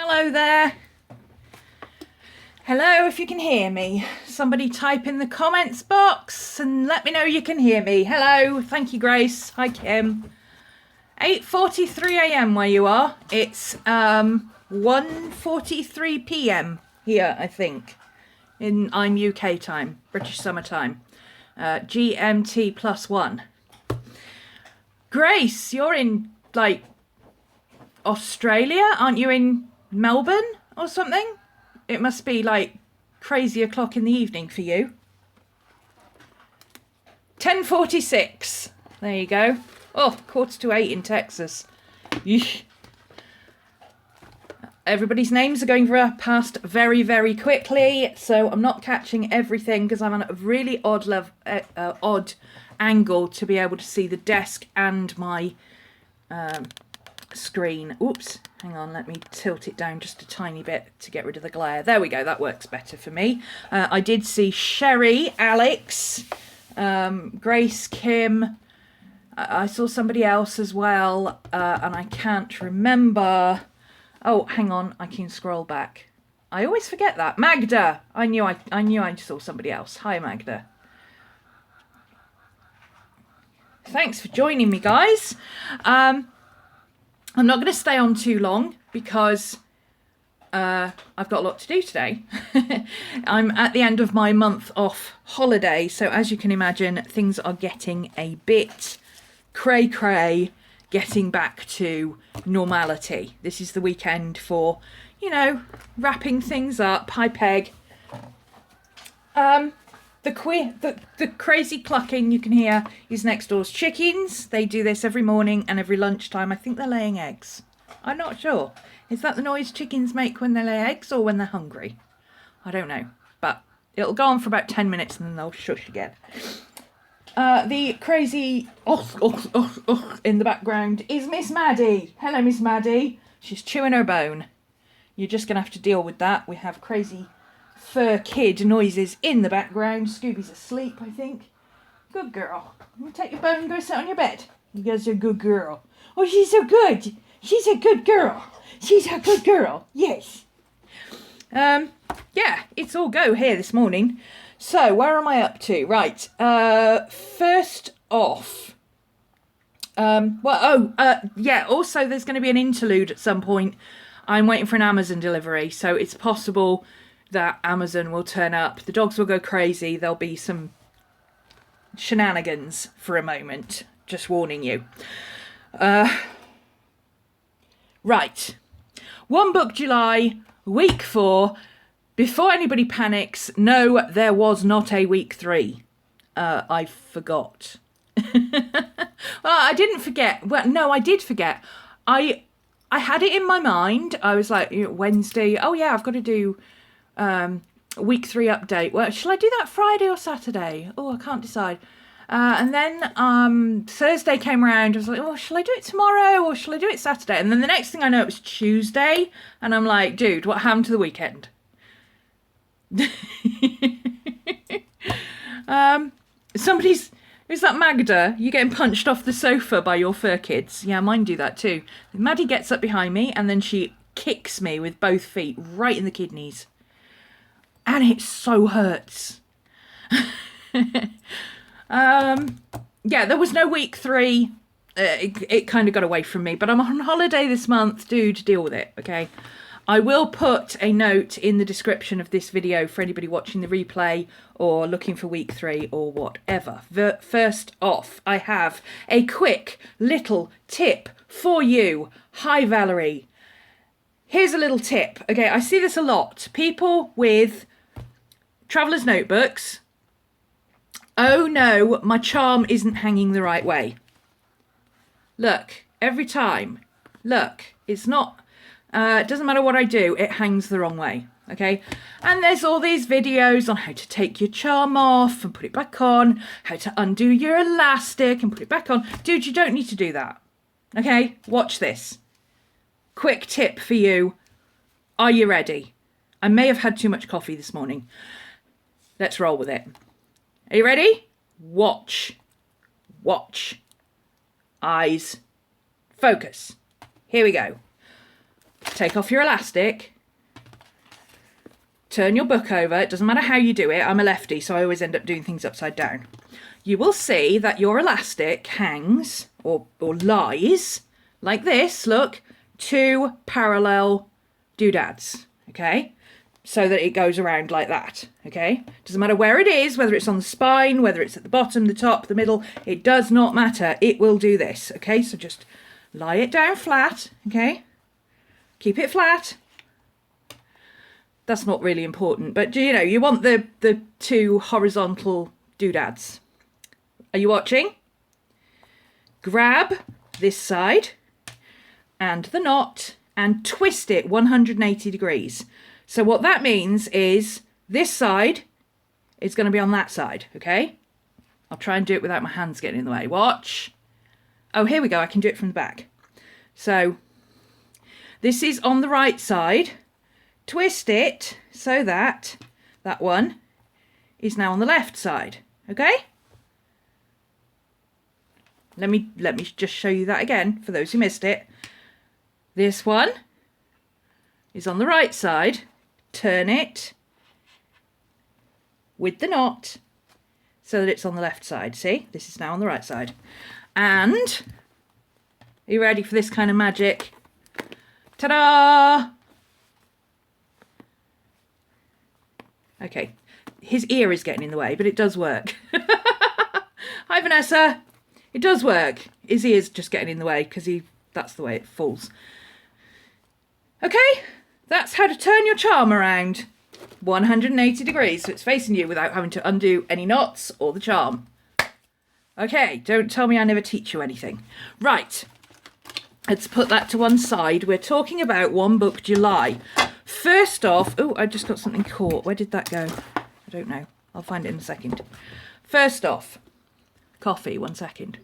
Hello there. Hello, if you can hear me. Somebody type in the comments box and let me know you can hear me. Hello, thank you, Grace. Hi, Kim. 8:43 a.m. where you are. It's 1:43 p.m. here, I think. I'm UK time, British summer time. GMT +1. Grace, you're in, like, Australia? Aren't you in Melbourne or something? It must be, like, crazy o'clock in the evening for you. 10:46. There you go. Oh, 7:45 in Texas. Yeesh. Everybody's names are going past very, very quickly, so I'm not catching everything because I'm on a really odd angle to be able to see the desk and my screen. Oops, hang on, let me tilt it down just a tiny bit to get rid of the glare. There we go, that works better for me. I did see Sherry, Alex, Grace, Kim. I saw somebody else as well, and I can't remember. Oh, hang on, I can scroll back. I always forget that. Magda! I knew I saw somebody else. Hi, Magda. Thanks for joining me, guys. I'm not going to stay on too long because I've got a lot to do today. I'm at the end of my month off holiday, so as you can imagine, things are getting a bit cray-cray, getting back to normality. This is the weekend for, you know, wrapping things up. Hi, Peg. The crazy clucking you can hear is next door's chickens. They do this every morning and every lunchtime. I think they're laying eggs. I'm not sure. Is that the noise chickens make when they lay eggs or when they're hungry? I don't know. But it'll go on for about 10 minutes and then they'll shush again. The crazy in the background is Miss Maddie. Hello, Miss Maddie. She's chewing her bone. You're just going to have to deal with that. We have crazy fur kid noises in the background. Scooby's asleep, I think. Good girl. You take your bone and go sit on your bed. You guys are a good girl. Oh, she's so good. She's a good girl. She's a good girl. Yes. Yeah, it's all go here this morning. So, where am I up to? Right, first off, yeah, also there's going to be an interlude at some point. I'm waiting for an Amazon delivery, so it's possible that Amazon will turn up. The dogs will go crazy. There'll be some shenanigans for a moment, just warning you. Right, One Book July, week 4. Before anybody panics, no, there was not a week 3. I forgot. Well, I didn't forget. Well, no, I did forget. I had it in my mind. I was like, Wednesday. Oh, yeah, I've got to do week 3 update. Well, shall I do that Friday or Saturday? Oh, I can't decide. And then Thursday came around. I was like, oh, shall I do it tomorrow or shall I do it Saturday? And then the next thing I know, it was Tuesday. And I'm like, dude, what happened to the weekend? Who's that Magda? You getting punched off the sofa by your fur kids? Yeah, mine do that too. Maddie gets up behind me and then she kicks me with both feet right in the kidneys. And it so hurts. Yeah, there was no week 3. It kind of got away from me, but I'm on holiday this month. Dude, deal with it, okay? I will put a note in the description of this video for anybody watching the replay or looking for week 3 or whatever. First off, I have a quick little tip for you. Hi, Valerie. Here's a little tip. Okay, I see this a lot. People with traveller's notebooks. Oh no, my charm isn't hanging the right way. Look, every time. Look, it's not... it doesn't matter what I do, it hangs the wrong way, okay? And there's all these videos on how to take your charm off and put it back on, how to undo your elastic and put it back on. Dude, you don't need to do that, okay? Watch this. Quick tip for you. Are you ready? I may have had too much coffee this morning. Let's roll with it. Are you ready? Watch. Watch. Eyes. Focus. Here we go. take off your elastic, turn your book over. It doesn't matter how you do it. I'm a lefty, so I always end up doing things upside down. You will see that your elastic hangs or lies like this, look, 2 parallel doodads, okay? So that it goes around like that, okay? Doesn't matter where it is, whether it's on the spine, whether it's at the bottom, the top, the middle, it does not matter. It will do this, okay? So just lie it down flat, okay? Keep it flat. That's not really important, but you know, you want the 2 horizontal doodads. Are you watching? Grab this side and the knot and twist it 180 degrees. So what that means is this side is going to be on that side, okay? I'll try and do it without my hands getting in the way. Watch. Oh, here we go. I can do it from the back. So this is on the right side. Twist it so that that one is now on the left side, okay? Let me just show you that again for those who missed it. This one is on the right side. Turn it with the knot so that it's on the left side. See, this is now on the right side. And are you ready for this kind of magic? Ta-da! Okay, his ear is getting in the way, but it does work. Hi, Vanessa. It does work. His ear's just getting in the way because that's the way it falls. Okay, that's how to turn your charm around 180 degrees so it's facing you without having to undo any knots or the charm. Okay, don't tell me I never teach you anything. Right, let's put that to one side. We're talking about One Book July. First off, oh, I just got something caught. Where did that go? I don't know. I'll find it in a second. First off, coffee, 1 second.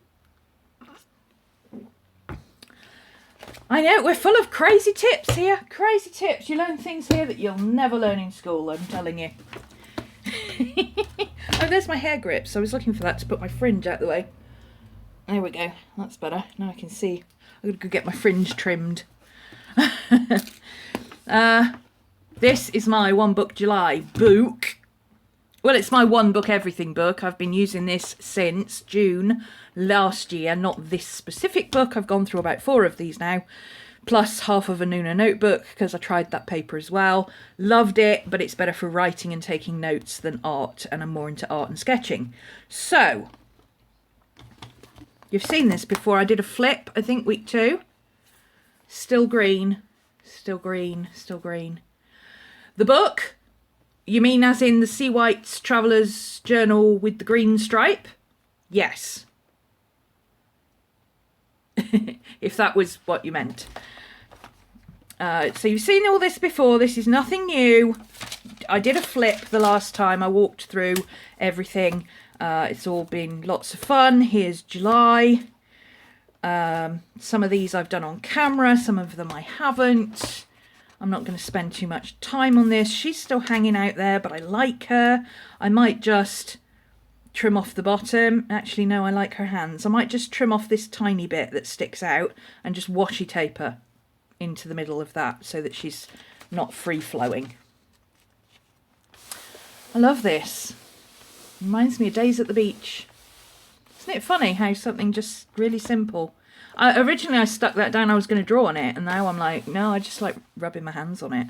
I know, we're full of crazy tips here. Crazy tips. You learn things here that you'll never learn in school, I'm telling you. Oh, there's my hair grips. I was looking for that to put my fringe out the way. There we go. That's better. Now I can see. I'm going to go get my fringe trimmed. This is my One Book July book. Well, it's my One Book Everything book. I've been using this since June last year. Not this specific book. I've gone through about 4 of these now, plus half of a Nuna notebook because I tried that paper as well. Loved it, but it's better for writing and taking notes than art, and I'm more into art and sketching. So, you've seen this before. I did a flip, I think week 2. Still green, still green, still green. The book... You mean as in the Seawhites Traveller's Journal with the green stripe? Yes. If that was what you meant. So you've seen all this before. This is nothing new. I did a flip the last time. I walked through everything. It's all been lots of fun. Here's July. Some of these I've done on camera. Some of them I haven't. I'm not going to spend too much time on this. She's still hanging out there, but I like her. I might just trim off the bottom. Actually, no, I like her hands. I might just trim off this tiny bit that sticks out and just washi tape her into the middle of that so that she's not free-flowing. I love this. Reminds me of days at the beach. Isn't it funny how something just really simple... originally I stuck that down, I was going to draw on it, and now I'm like, no, I just like rubbing my hands on it.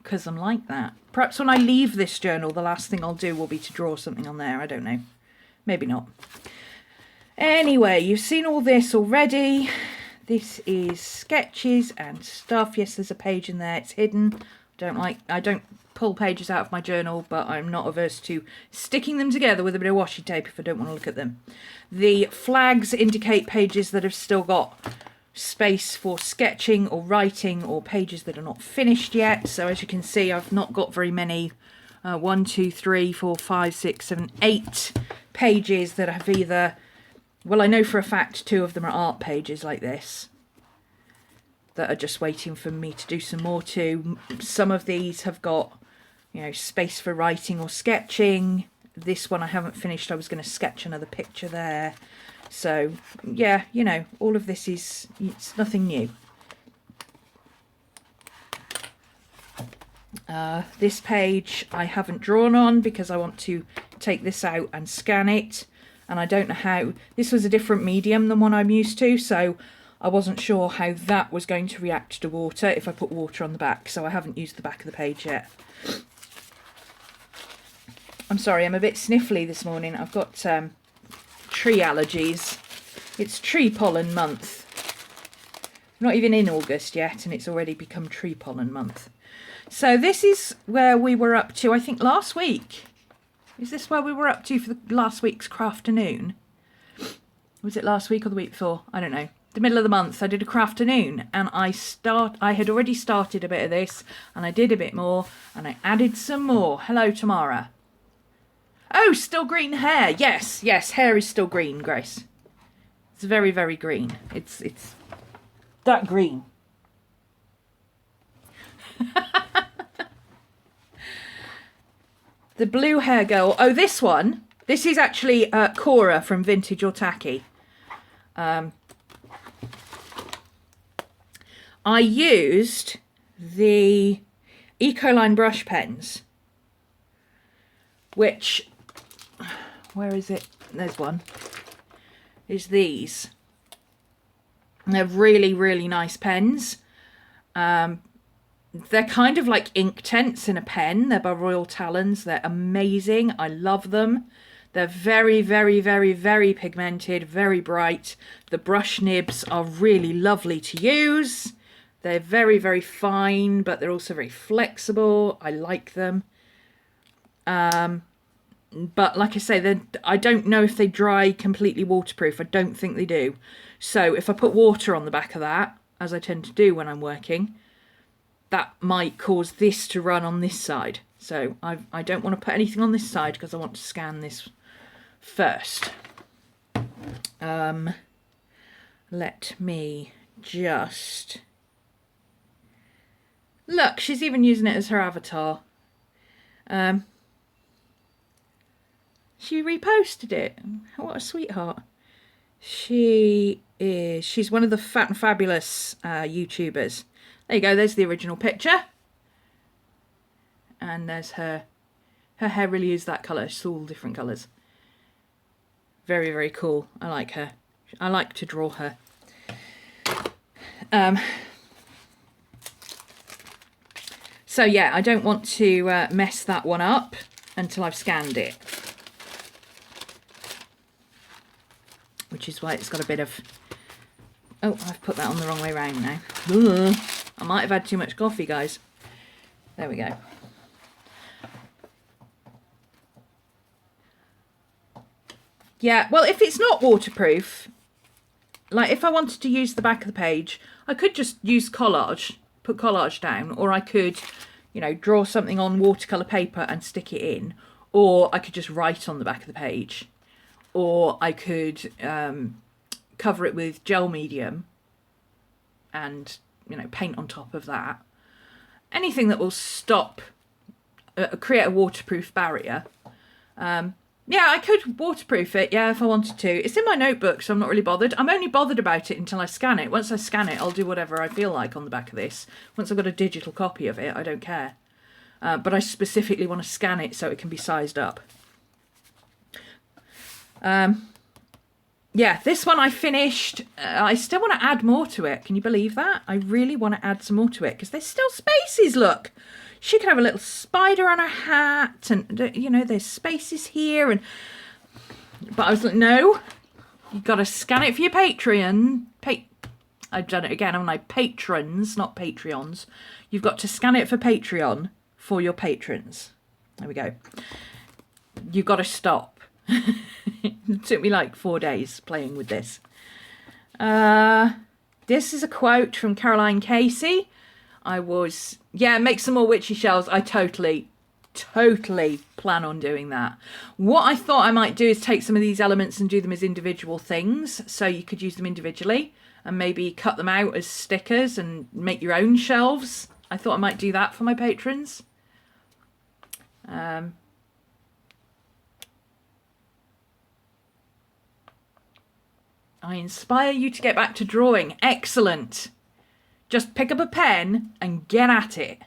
Because I'm like that. Perhaps when I leave this journal, the last thing I'll do will be to draw something on there. I don't know. Maybe not. Anyway, you've seen all this already. This is sketches and stuff. Yes, there's a page in there. It's hidden. I don't pull pages out of my journal, but I'm not averse to sticking them together with a bit of washi tape if I don't want to look at them. The flags indicate pages that have still got space for sketching or writing, or pages that are not finished yet. So as you can see, I've not got very many. 1, 2, 3, 4, 5, 6, 7, 8 pages that have either... Well, I know for a fact 2 of them are art pages like this that are just waiting for me to do some more to. Some of these have got, you know, space for writing or sketching. This one I haven't finished. I was going to sketch another picture there. So, yeah, you know, all of this it's nothing new. This page I haven't drawn on because I want to take this out and scan it, and I don't know how. This was a different medium than one I'm used to, so I wasn't sure how that was going to react to water if I put water on the back, so I haven't used the back of the page yet. I'm sorry, I'm a bit sniffly this morning. I've got tree allergies. It's tree pollen month. I'm not even in August yet and it's already become tree pollen month. So this is where we were up to, I think, last week. Is this where we were up to for the last week's Crafternoon? Was it last week or the week before? I don't know. The middle of the month I did a Crafternoon, and I had already started a bit of this, and I did a bit more, and I added some more. Hello, Tamara. Oh, still green hair. Yes, yes, hair is still green, Grace. It's very, very green. It's that green. The blue hair girl. Oh, this one. This is actually Cora from Vintage or Tacky. I used the Ecoline brush pens, which, where is it? There's one. Is these. They're really, really nice pens. They're kind of like ink tents in a pen. They're by Royal Talons. They're amazing. I love them. They're very, very, very, very pigmented, very bright. The brush nibs are really lovely to use. They're very, very fine, but they're also very flexible. I like them. But like I say, I don't know if they dry completely waterproof. I don't think they do. So if I put water on the back of that, as I tend to do when I'm working, that might cause this to run on this side. So I don't want to put anything on this side because I want to scan this first. Let me just... Look, she's even using it as her avatar. She reposted it. What a sweetheart. She's one of the Fat and Fabulous YouTubers. There you go, there's the original picture. And there's her. Her hair really is that colour. It's all different colours. Very, very cool. I like her. I like to draw her. So yeah, I don't want to mess that one up until I've scanned it. Which is why it's got a bit of... Oh, I've put that on the wrong way round now. Ugh. I might have had too much coffee, guys. There we go. Yeah, well, if it's not waterproof, like if I wanted to use the back of the page, I could just use collage, put collage down, or I could, you know, draw something on watercolour paper and stick it in, or I could just write on the back of the page, or I could cover it with gel medium and, you know, paint on top of that. Anything that will stop, create a waterproof barrier. Yeah, I could waterproof it, yeah, if I wanted to. It's in my notebook, so I'm not really bothered. I'm only bothered about it until I scan it. Once I scan it, I'll do whatever I feel like on the back of this. Once I've got a digital copy of it, I don't care. But I specifically want to scan it so it can be sized up. Yeah, this one I finished. I still want to add more to it. Can you believe that? I really want to add some more to it because there's still spaces, look. She could have a little spider on her hat and, you know, there's spaces here. But I was like, no, you've got to scan it for your Patreon. I've done it again, haven't I? Patrons, not Patreons. You've got to scan it for Patreon for your patrons. There we go. You've got to stop. It took me like 4 days playing with this. This is a quote from Caroline Casey. Yeah, make some more witchy shells. I totally plan on doing that. What I thought I might do is take some of these elements and do them as individual things, so you could use them individually and maybe cut them out as stickers and make your own shelves. I thought I might do that for my patrons. I inspire you to get back to drawing. Excellent. Just pick up a pen and get at it.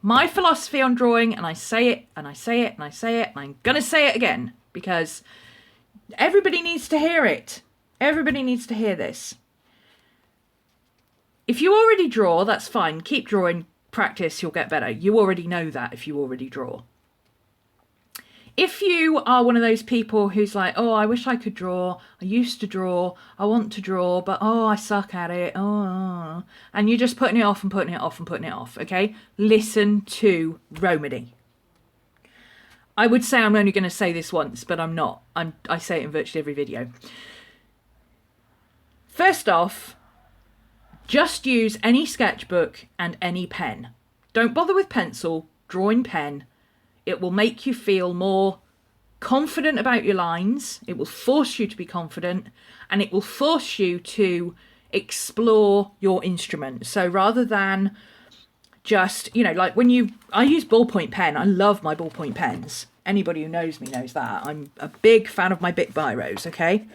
My philosophy on drawing, and I say it, and I say it, and I say it, and I'm going to say it again, because everybody needs to hear it. Everybody needs to hear this. If you already draw, that's fine. Keep drawing, practice, you'll get better. You already know that if you already draw. If you are one of those people who's like, oh, I wish I could draw, I used to draw, I want to draw, but oh, I suck at it, oh, and you're just putting it off and putting it off and putting it off, okay? Listen to Rhomany. I would say I'm only going to say this once, but I'm not. I say it in virtually every video. First off, just use any sketchbook and any pen. Don't bother with pencil, draw in pen. It will make you feel more confident about your lines. It will force you to be confident, and it will force you to explore your instrument. So rather than just, you know, like I use ballpoint pen. I love my ballpoint pens. Anybody who knows me knows that. I'm a big fan of my Bic Biros, okay?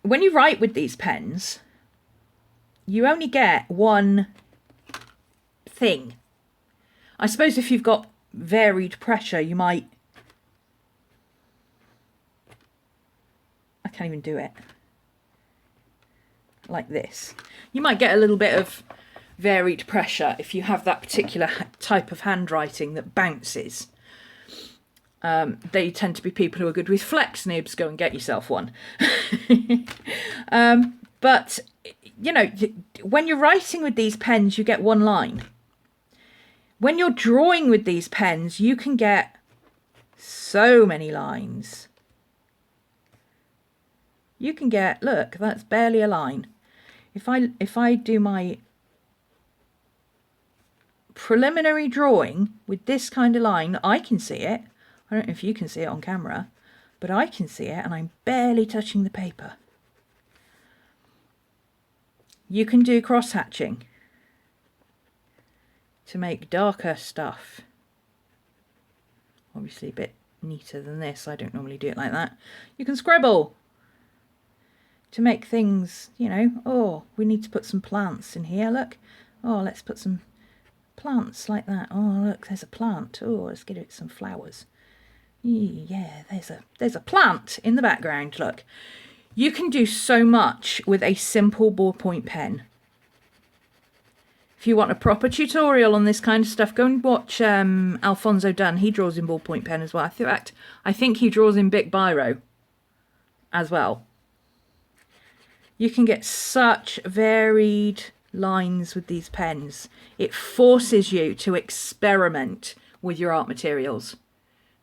When you write with these pens, you only get one thing. I suppose if you've got varied pressure, you might... I can't even do it. Like this. You might get a little bit of varied pressure if you have that particular type of handwriting that bounces. They tend to be people who are good with flex nibs. Go and get yourself one. But... you know, when you're writing with these pens, you get one line. When you're drawing with these pens, you can get so many lines. You can get, look, that's barely a line. If I do my preliminary drawing with this kind of line, I can see it. I don't know if you can see it on camera, but I can see it, and I'm barely touching the paper. You can do cross-hatching to make darker stuff. Obviously a bit neater than this. I don't normally do it like that. You can scribble to make things, you know, oh, we need to put some plants in here, look. Oh, let's put some plants like that. Oh, look, there's a plant. Oh, let's get it some flowers. Yeah, there's a plant in the background, look. You can do so much with a simple ballpoint pen. If you want a proper tutorial on this kind of stuff, go and watch Alfonso Dunn. He draws in ballpoint pen as well. In fact, I think he draws in Bic Biro as well. You can get such varied lines with these pens. It forces you to experiment with your art materials.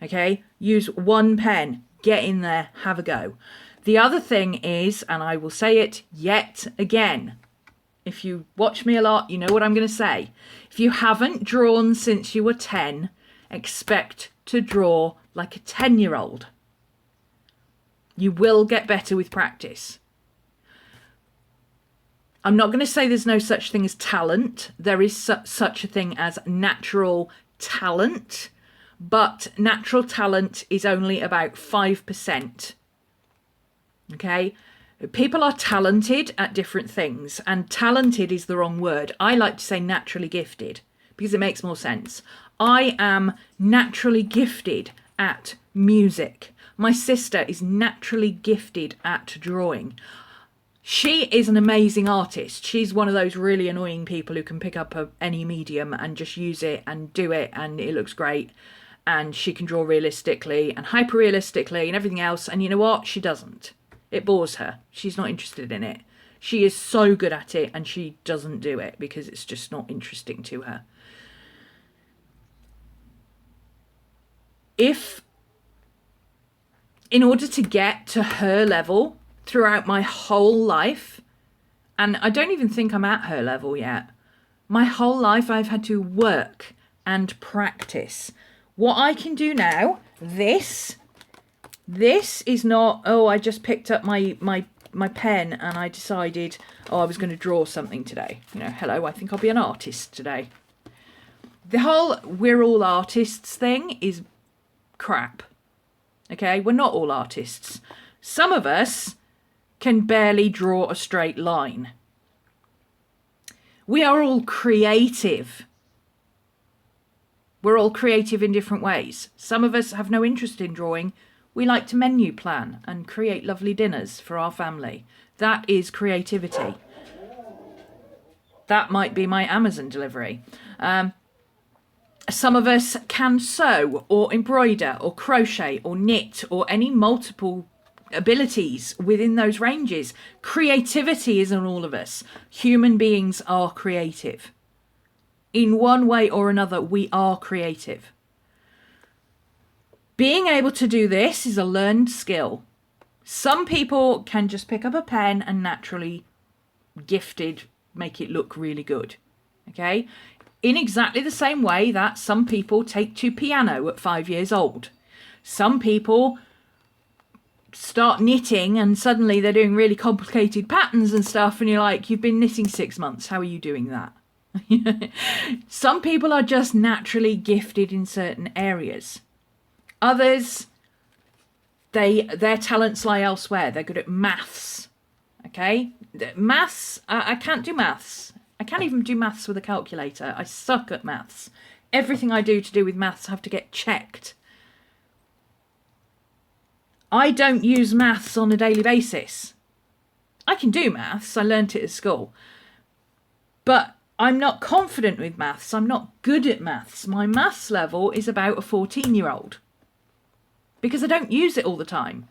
Okay? Use one pen. Get in there. Have a go. The other thing is, and I will say it yet again, if you watch me a lot, you know what I'm going to say. If you haven't drawn since you were 10, expect to draw like a 10-year-old. You will get better with practice. I'm not going to say there's no such thing as talent. There is such a thing as natural talent, but natural talent is only about 5%. Okay, people are talented at different things, and talented is the wrong word. I like to say naturally gifted because it makes more sense. I am naturally gifted at music. My sister is naturally gifted at drawing. She is an amazing artist. She's one of those really annoying people who can pick up any medium and just use it and do it, and it looks great. And she can draw realistically and hyper realistically and everything else. And you know what? She doesn't. It bores her. She's not interested in it. She is so good at it, and she doesn't do it because it's just not interesting to her. If, in order to get to her level throughout my whole life, and I don't even think I'm at her level yet, my whole life I've had to work and practice. What I can do now, this is not, oh, I just picked up my pen and I decided, oh, I was going to draw something today. You know, hello, I think I'll be an artist today. The whole we're all artists thing is crap. Okay, we're not all artists. Some of us can barely draw a straight line. We are all creative. We're all creative in different ways. Some of us have no interest in drawing. We like to menu plan and create lovely dinners for our family. That is creativity. That might be my Amazon delivery. Some of us can sew or embroider or crochet or knit or any multiple abilities within those ranges. Creativity is in all of us. Human beings are creative. In one way or another, we are creative. Being able to do this is a learned skill. Some people can just pick up a pen and naturally gifted make it look really good. Okay? In exactly the same way that some people take to piano at 5 years old. Some people start knitting and suddenly they're doing really complicated patterns and stuff, and you're like, you've been knitting 6 months, how are you doing that? Some people are just naturally gifted in certain areas. Others, their talents lie elsewhere. They're good at maths. Okay? Maths, I can't do maths. I can't even do maths with a calculator. I suck at maths. Everything I do to do with maths I have to get checked. I don't use maths on a daily basis. I can do maths. I learnt it at school. But I'm not confident with maths. I'm not good at maths. My maths level is about a 14-year-old. Because I don't use it all the time.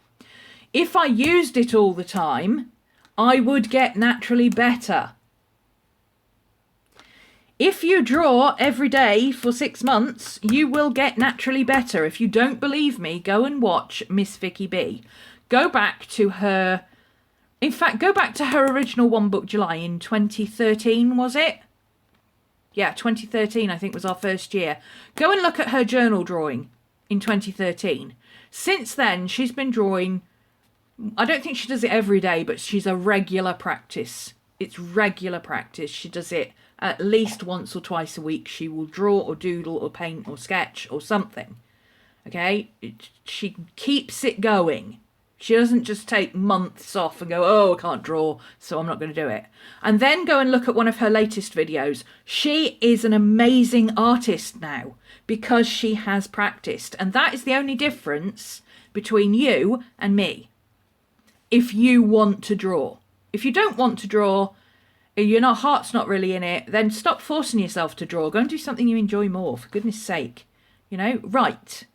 If I used it all the time, I would get naturally better. If you draw every day for 6 months, you will get naturally better. If you don't believe me, go and watch Miss Vicky B. Go back to her... In fact, go back to her original One Book July in 2013, was it? Yeah, 2013, I think, was our first year. Go and look at her journal drawing in 2013. Since then, she's been drawing... I don't think she does it every day, but she's a regular practice. It's regular practice. She does it at least once or twice a week. She will draw or doodle or paint or sketch or something. Okay? She keeps it going. She doesn't just take months off and go, oh, I can't draw, so I'm not going to do it. And then go and look at one of her latest videos. She is an amazing artist now because she has practiced. And that is the only difference between you and me. If you want to draw. If you don't want to draw, your heart's not really in it, then stop forcing yourself to draw. Go and do something you enjoy more, for goodness sake. You know, write,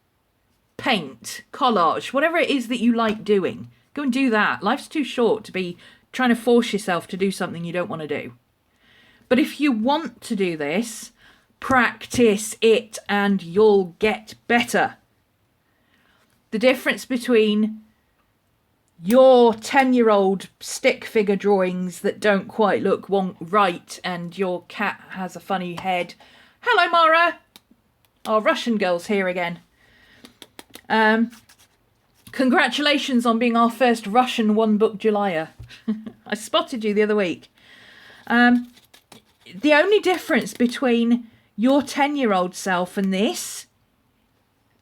paint, collage, whatever it is that you like doing. Go and do that. Life's too short to be trying to force yourself to do something you don't want to do. But if you want to do this, practice it and you'll get better. The difference between your 10-year-old stick figure drawings that don't quite look right and your cat has a funny head. Hello, Mara. Our Russian girl's here again. Congratulations on being our first Russian One Book July. I spotted you the other week. The only difference between your 10-year-old self and this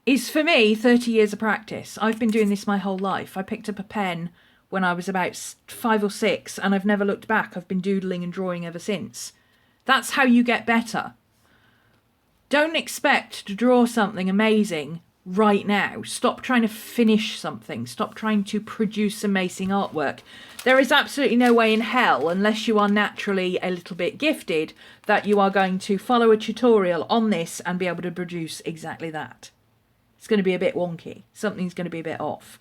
is, for me, 30 years of practice. I've been doing this my whole life. I picked up a pen when I was about 5 or 6 and I've never looked back. I've been doodling and drawing ever since. That's how you get better. Don't expect to draw something amazing right now. Stop trying to finish something. Stop trying to produce amazing artwork. There is absolutely no way in hell, unless you are naturally a little bit gifted, that you are going to follow a tutorial on this and be able to produce exactly that. It's going to be a bit wonky. Something's going to be a bit off.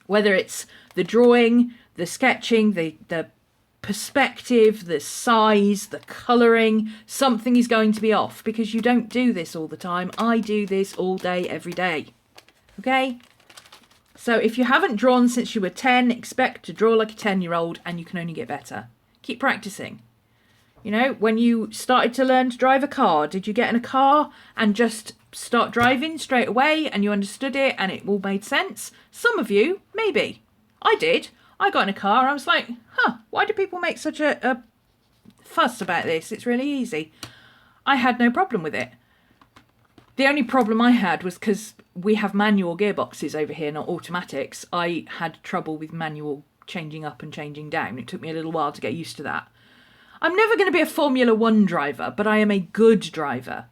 Whether it's the drawing, the sketching, the perspective, the size, the colouring, something is going to be off because you don't do this all the time. I do this all day, every day. Okay? So if you haven't drawn since you were 10, expect to draw like a 10-year-old and you can only get better. Keep practicing. You know, when you started to learn to drive a car, did you get in a car and just start driving straight away and you understood it and it all made sense? Some of you, maybe. I did. I got in a car and I was like, why do people make such a fuss about this? It's really easy. I had no problem with it. The only problem I had was because we have manual gearboxes over here, not automatics. I had trouble with manual changing up and changing down. It took me a little while to get used to that. I'm never going to be a Formula 1 driver, but I am a good driver.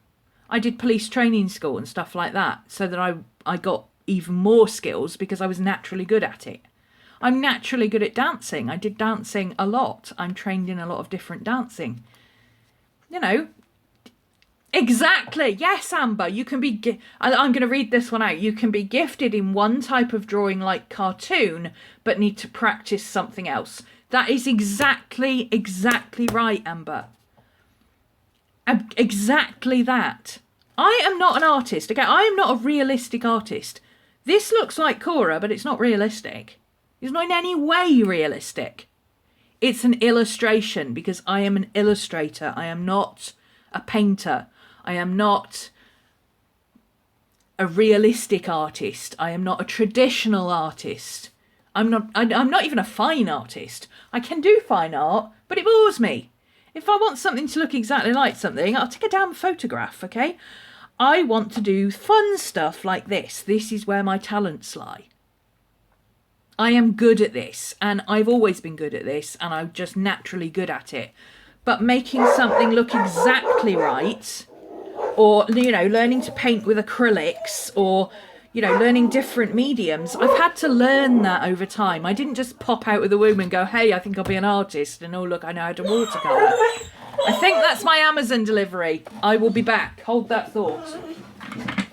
I did police training school and stuff like that, so that I got even more skills because I was naturally good at it. I'm naturally good at dancing. I did dancing a lot. I'm trained in a lot of different dancing. You know, exactly. Yes, Amber, you can be... I'm going to read this one out. You can be gifted in one type of drawing like cartoon, but need to practice something else. That is exactly right, Amber. Exactly that. I am not an artist. Okay, I am not a realistic artist. This looks like Cora, but it's not realistic. It's not in any way realistic. It's an illustration because I am an illustrator. I am not a painter. I am not a realistic artist. I am not a traditional artist. I'm not even a fine artist. I can do fine art, but it bores me. If I want something to look exactly like something, I'll take a damn photograph, okay? I want to do fun stuff like this. This is where my talents lie. I am good at this, and I've always been good at this, and I'm just naturally good at it. But making something look exactly right, or, you know, learning to paint with acrylics, or, you know, learning different mediums, I've had to learn that over time. I didn't just pop out of the womb and go, hey, I think I'll be an artist, and oh, look, I know how to watercolour. I think that's my Amazon delivery. I will be back. Hold that thought.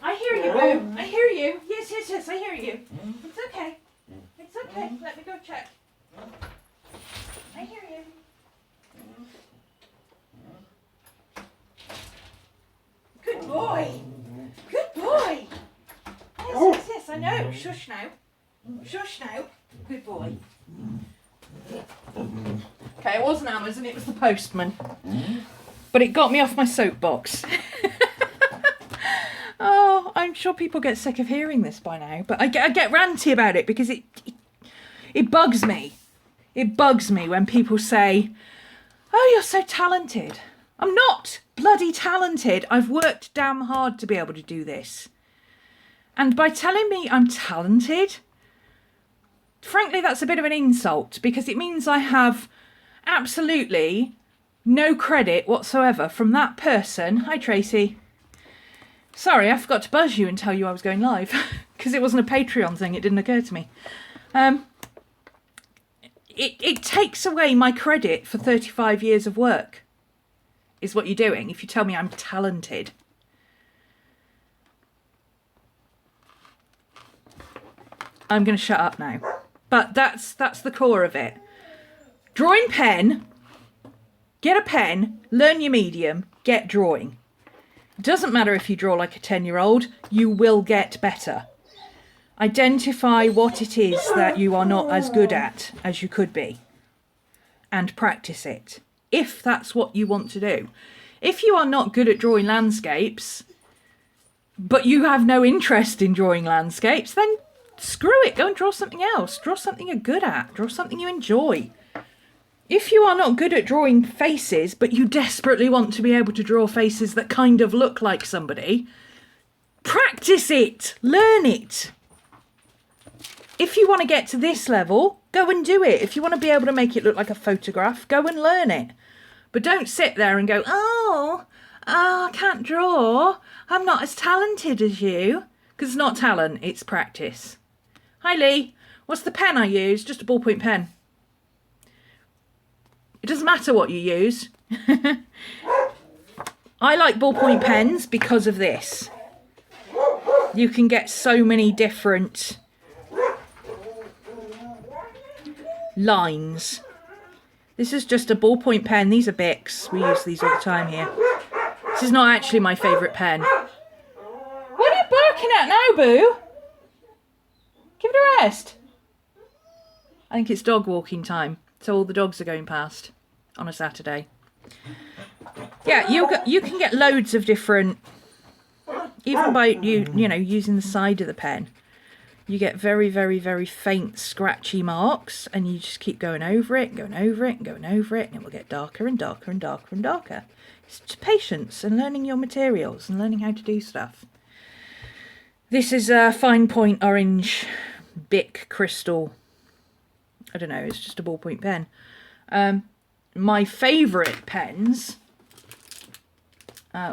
I hear you, Boo. I hear you. Yes, I hear you. It's okay. It's okay. Let me go check. I hear you. Good boy. Good boy. Yes, I know. Shush now. Shush now. Good boy. Okay, it wasn't Amazon, it was the postman. But it got me off my soapbox. Oh, I'm sure people get sick of hearing this by now. But I get ranty about it because it bugs me. It bugs me when people say, oh, you're so talented. I'm not bloody talented. I've worked damn hard to be able to do this. And by telling me I'm talented, frankly, that's a bit of an insult because it means I have absolutely no credit whatsoever from that person. Hi, Tracy. Sorry, I forgot to buzz you and tell you I was going live because it wasn't a Patreon thing. It didn't occur to me. It takes away my credit for 35 years of work, is what you're doing if you tell me I'm talented. I'm going to shut up now. But that's the core of it. Drawing pen, get a pen, learn your medium, get drawing. It doesn't matter if you draw like a 10-year-old, you will get better. Identify what it is that you are not as good at as you could be and practice it, if that's what you want to do. If you are not good at drawing landscapes, but you have no interest in drawing landscapes, then screw it, go and draw something else. Draw something you're good at. Draw something you enjoy. If you are not good at drawing faces, but you desperately want to be able to draw faces that kind of look like somebody, practice it. Learn it. If you want to get to this level, go and do it. If you want to be able to make it look like a photograph, go and learn it. But don't sit there and go, oh, I can't draw. I'm not as talented as you. Because it's not talent, it's practice. Hi, Lee. What's the pen I use? Just a ballpoint pen. It doesn't matter what you use. I like ballpoint pens because of this. You can get so many different lines. This is just a ballpoint pen. These are Bics. We use these all the time here. This is not actually my favourite pen. What are you barking at now, Boo? Give it a rest. I think it's dog walking time, so all the dogs are going past on a Saturday. Yeah, you can get loads of different, even by you know using the side of the pen. You get very, very, very faint scratchy marks, and you just keep going over it, going over it, and going over it, and it will get darker and darker and darker and darker. It's just patience and learning your materials and learning how to do stuff. This is a fine point orange Bic crystal. I don't know, it's just a ballpoint pen. My favourite pens,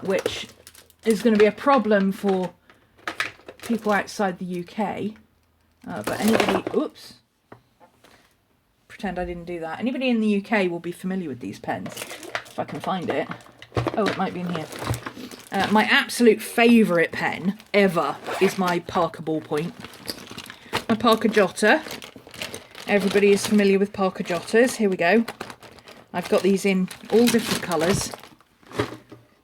which is going to be a problem for people outside the UK, but anybody, oops, pretend I didn't do that. Anybody in the UK will be familiar with these pens, if I can find it. Oh, it might be in here. My absolute favourite pen ever is my Parker ballpoint. My Parker Jotter. Everybody is familiar with Parker Jotters. Here we go. I've got these in all different colours.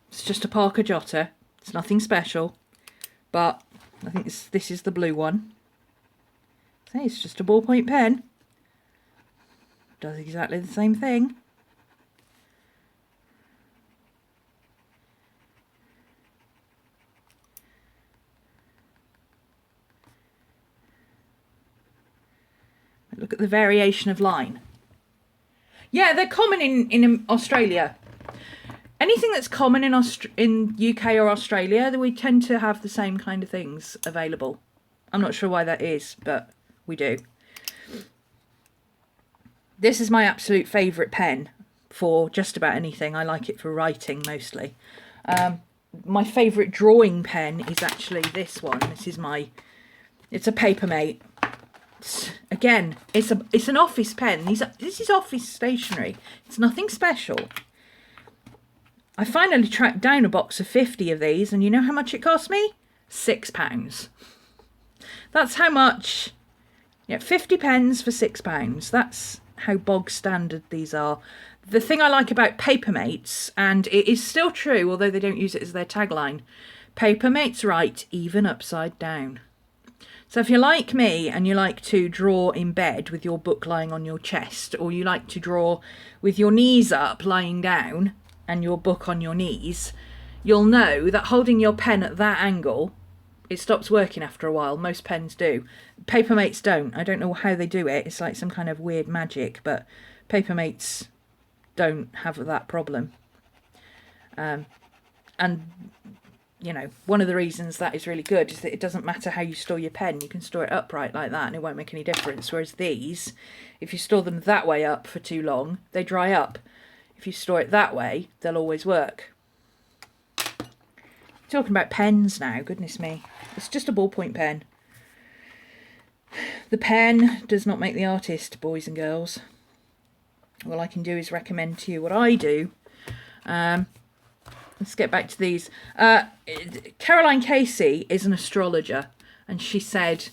It's just a Parker Jotter. It's nothing special. But I think this is the blue one. So it's just a ballpoint pen. Does exactly the same thing. Look at the variation of line. Yeah, they're common in Australia. Anything that's common in UK or Australia, we tend to have the same kind of things available. I'm not sure why that is, but we do. This is my absolute favourite pen for just about anything. I like it for writing mostly. My favourite drawing pen is actually this one. It's a Papermate. Again, it's an office pen. This is office stationery. It's nothing special. I finally tracked down a box of 50 of these, and you know how much it cost me? £6. That's how much. Yeah, 50 pens for £6. That's how bog standard these are. The thing I like about Papermates, and it is still true, although they don't use it as their tagline, Papermates write even upside down. So if you're like me and you like to draw in bed with your book lying on your chest, or you like to draw with your knees up lying down and your book on your knees, you'll know that holding your pen at that angle, it stops working after a while. Most pens do. Papermates don't. I don't know how they do it. It's like some kind of weird magic, but Papermates don't have that problem. And you know, one of the reasons that is really good is that it doesn't matter how you store your pen. You can store it upright like that and it won't make any difference. Whereas these, if you store them that way up for too long, they dry up. If you store it that way, they'll always work. Talking about pens now, goodness me. It's just a ballpoint pen. The pen does not make the artist, boys and girls. All I can do is recommend to you what I do. Let's get back to these. Caroline Casey is an astrologer, and she said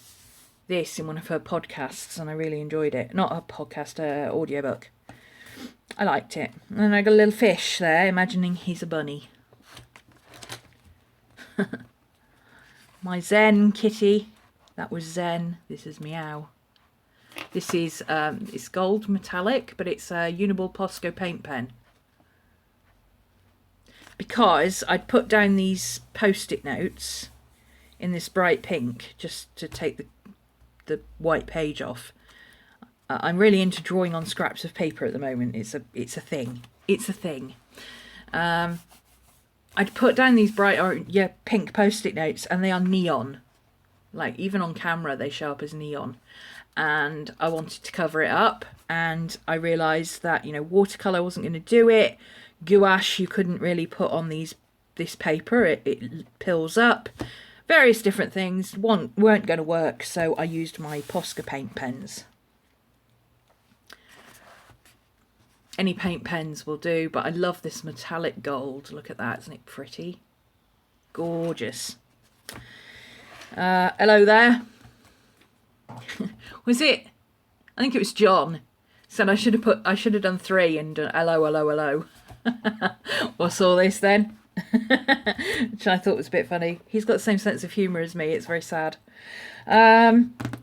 this in one of her podcasts, and I really enjoyed it. Not a podcast, an audiobook. I liked it. And I got a little fish there, imagining he's a bunny. My Zen kitty. That was Zen. This is Meow. This is it's gold metallic, but it's a Uniball Posco paint pen. Because I'd put down these post-it notes in this bright pink just to take the white page off. I'm really into drawing on scraps of paper at the moment. It's a thing. It's a thing. I'd put down these bright pink post-it notes, and they are neon. Like, even on camera they show up as neon. And I wanted to cover it up, and I realised that, you know, watercolour wasn't going to do it. Gouache you couldn't really put on this paper, it pills up. Various different things weren't going to work, so I used my Posca paint pens. Any paint pens will do, but I love this metallic gold. Look at that, isn't it pretty? Gorgeous. Hello there. Was it? I think it was John. Said I should have done 3 and hello. What's all this then? Which I thought was a bit funny. He's got the same sense of humour as me. It's very sad.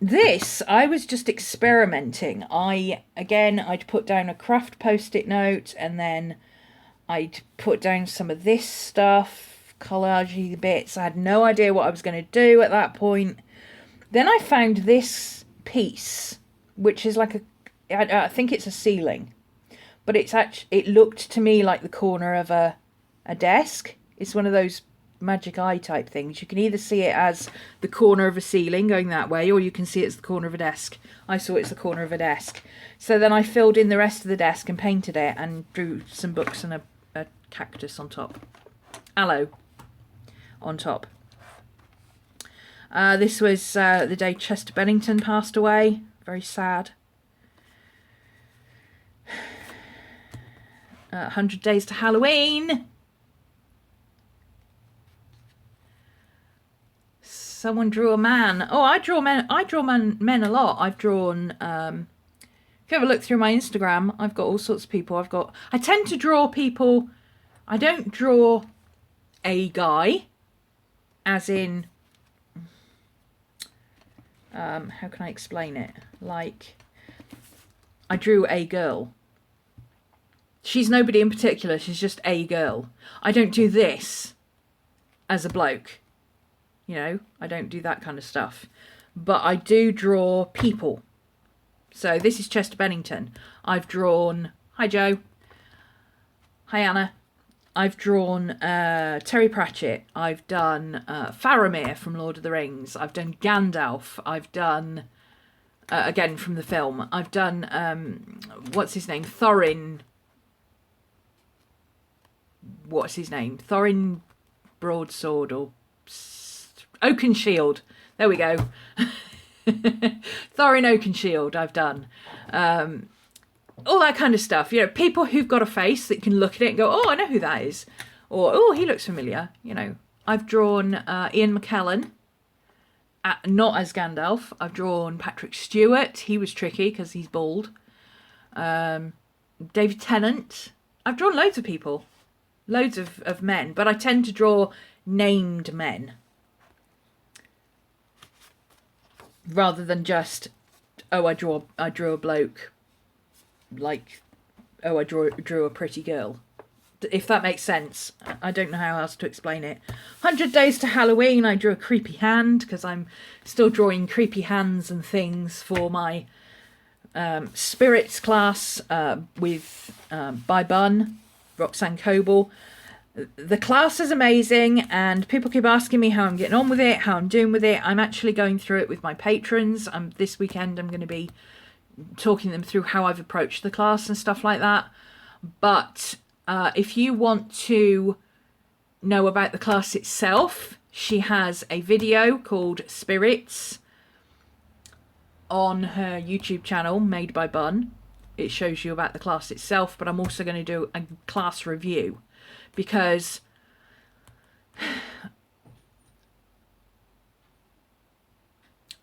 This, I was just experimenting. I'd put down a craft post-it note, and then I'd put down some of this stuff, collagey bits. I had no idea what I was going to do at that point. Then I found this piece, which is like I think it's a ceiling. But it looked to me like the corner of a desk. It's one of those magic eye type things. You can either see it as the corner of a ceiling going that way, or you can see it as the corner of a desk. I saw it as the corner of a desk. So then I filled in the rest of the desk and painted it and drew some books and a cactus on top. Aloe on top. This was the day Chester Bennington passed away. Very sad. 100 Days to Halloween. Someone drew a man. Oh, I draw men. I draw men a lot. I've drawn. If you have a look through my Instagram, I've got all sorts of people. I tend to draw people. I don't draw a guy, as in. How can I explain it? Like, I drew a girl. She's nobody in particular. She's just a girl. I don't do this as a bloke. You know, I don't do that kind of stuff. But I do draw people. So this is Chester Bennington. I've drawn... Hi, Joe. Hi, Anna. I've drawn Terry Pratchett. I've done Faramir from Lord of the Rings. I've done Gandalf. I've done... again, from the film. I've done... what's his name? Thorin... What's his name? Thorin Broadsword or... Oakenshield. There we go. Thorin Oakenshield I've done. All that kind of stuff. You know, people who've got a face that can look at it and go, oh, I know who that is. Or, oh, he looks familiar. You know, I've drawn Ian McKellen, not as Gandalf. I've drawn Patrick Stewart. He was tricky because he's bald. David Tennant. I've drawn loads of people. Loads of men. But I tend to draw named men. Rather than just, oh, I drew a bloke, like, oh, I drew a pretty girl. If that makes sense. I don't know how else to explain it. 100 Days to Halloween, I drew a creepy hand, because I'm still drawing creepy hands and things for my spirits class with by Bun, Roxanne Coble. The class is amazing, and people keep asking me how I'm getting on with it, how I'm doing with it. I'm actually going through it with my patrons. This weekend I'm going to be talking them through how I've approached the class and stuff like that. But if you want to know about the class itself, she has a video called Spirits on her YouTube channel, Made by Bun. It shows you about the class itself, but I'm also going to do a class review. Because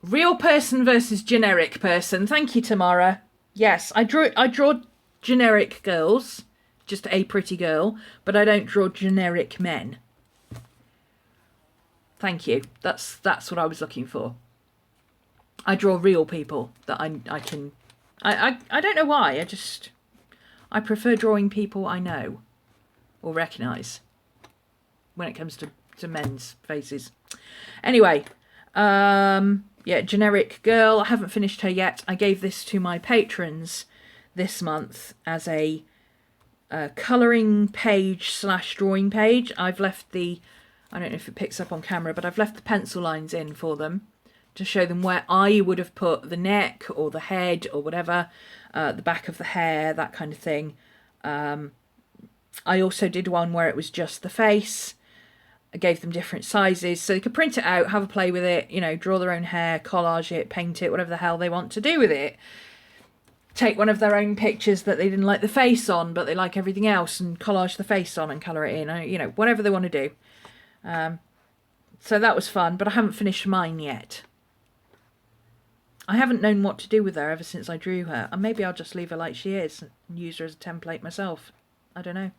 real person versus generic person. Thank you, Tamara. Yes, I draw generic girls, just a pretty girl, but I don't draw generic men. Thank you. That's what I was looking for. I draw real people that I can. I don't know why. I prefer drawing people I know. Or recognise when it comes to men's faces. Anyway, yeah, generic girl. I haven't finished her yet. I gave this to my patrons this month as a colouring page / drawing page. I've left I don't know if it picks up on camera, but I've left the pencil lines in for them to show them where I would have put the neck or the head or whatever, the back of the hair, that kind of thing. I also did one where it was just the face. I gave them different sizes so they could print it out, have a play with it, you know, draw their own hair, collage it, paint it, whatever the hell they want to do with it. Take one of their own pictures that they didn't like the face on, but they like everything else, and collage the face on and colour it in, you know, whatever they want to do. So that was fun, but I haven't finished mine yet. I haven't known what to do with her ever since I drew her, and maybe I'll just leave her like she is and use her as a template myself. I don't know.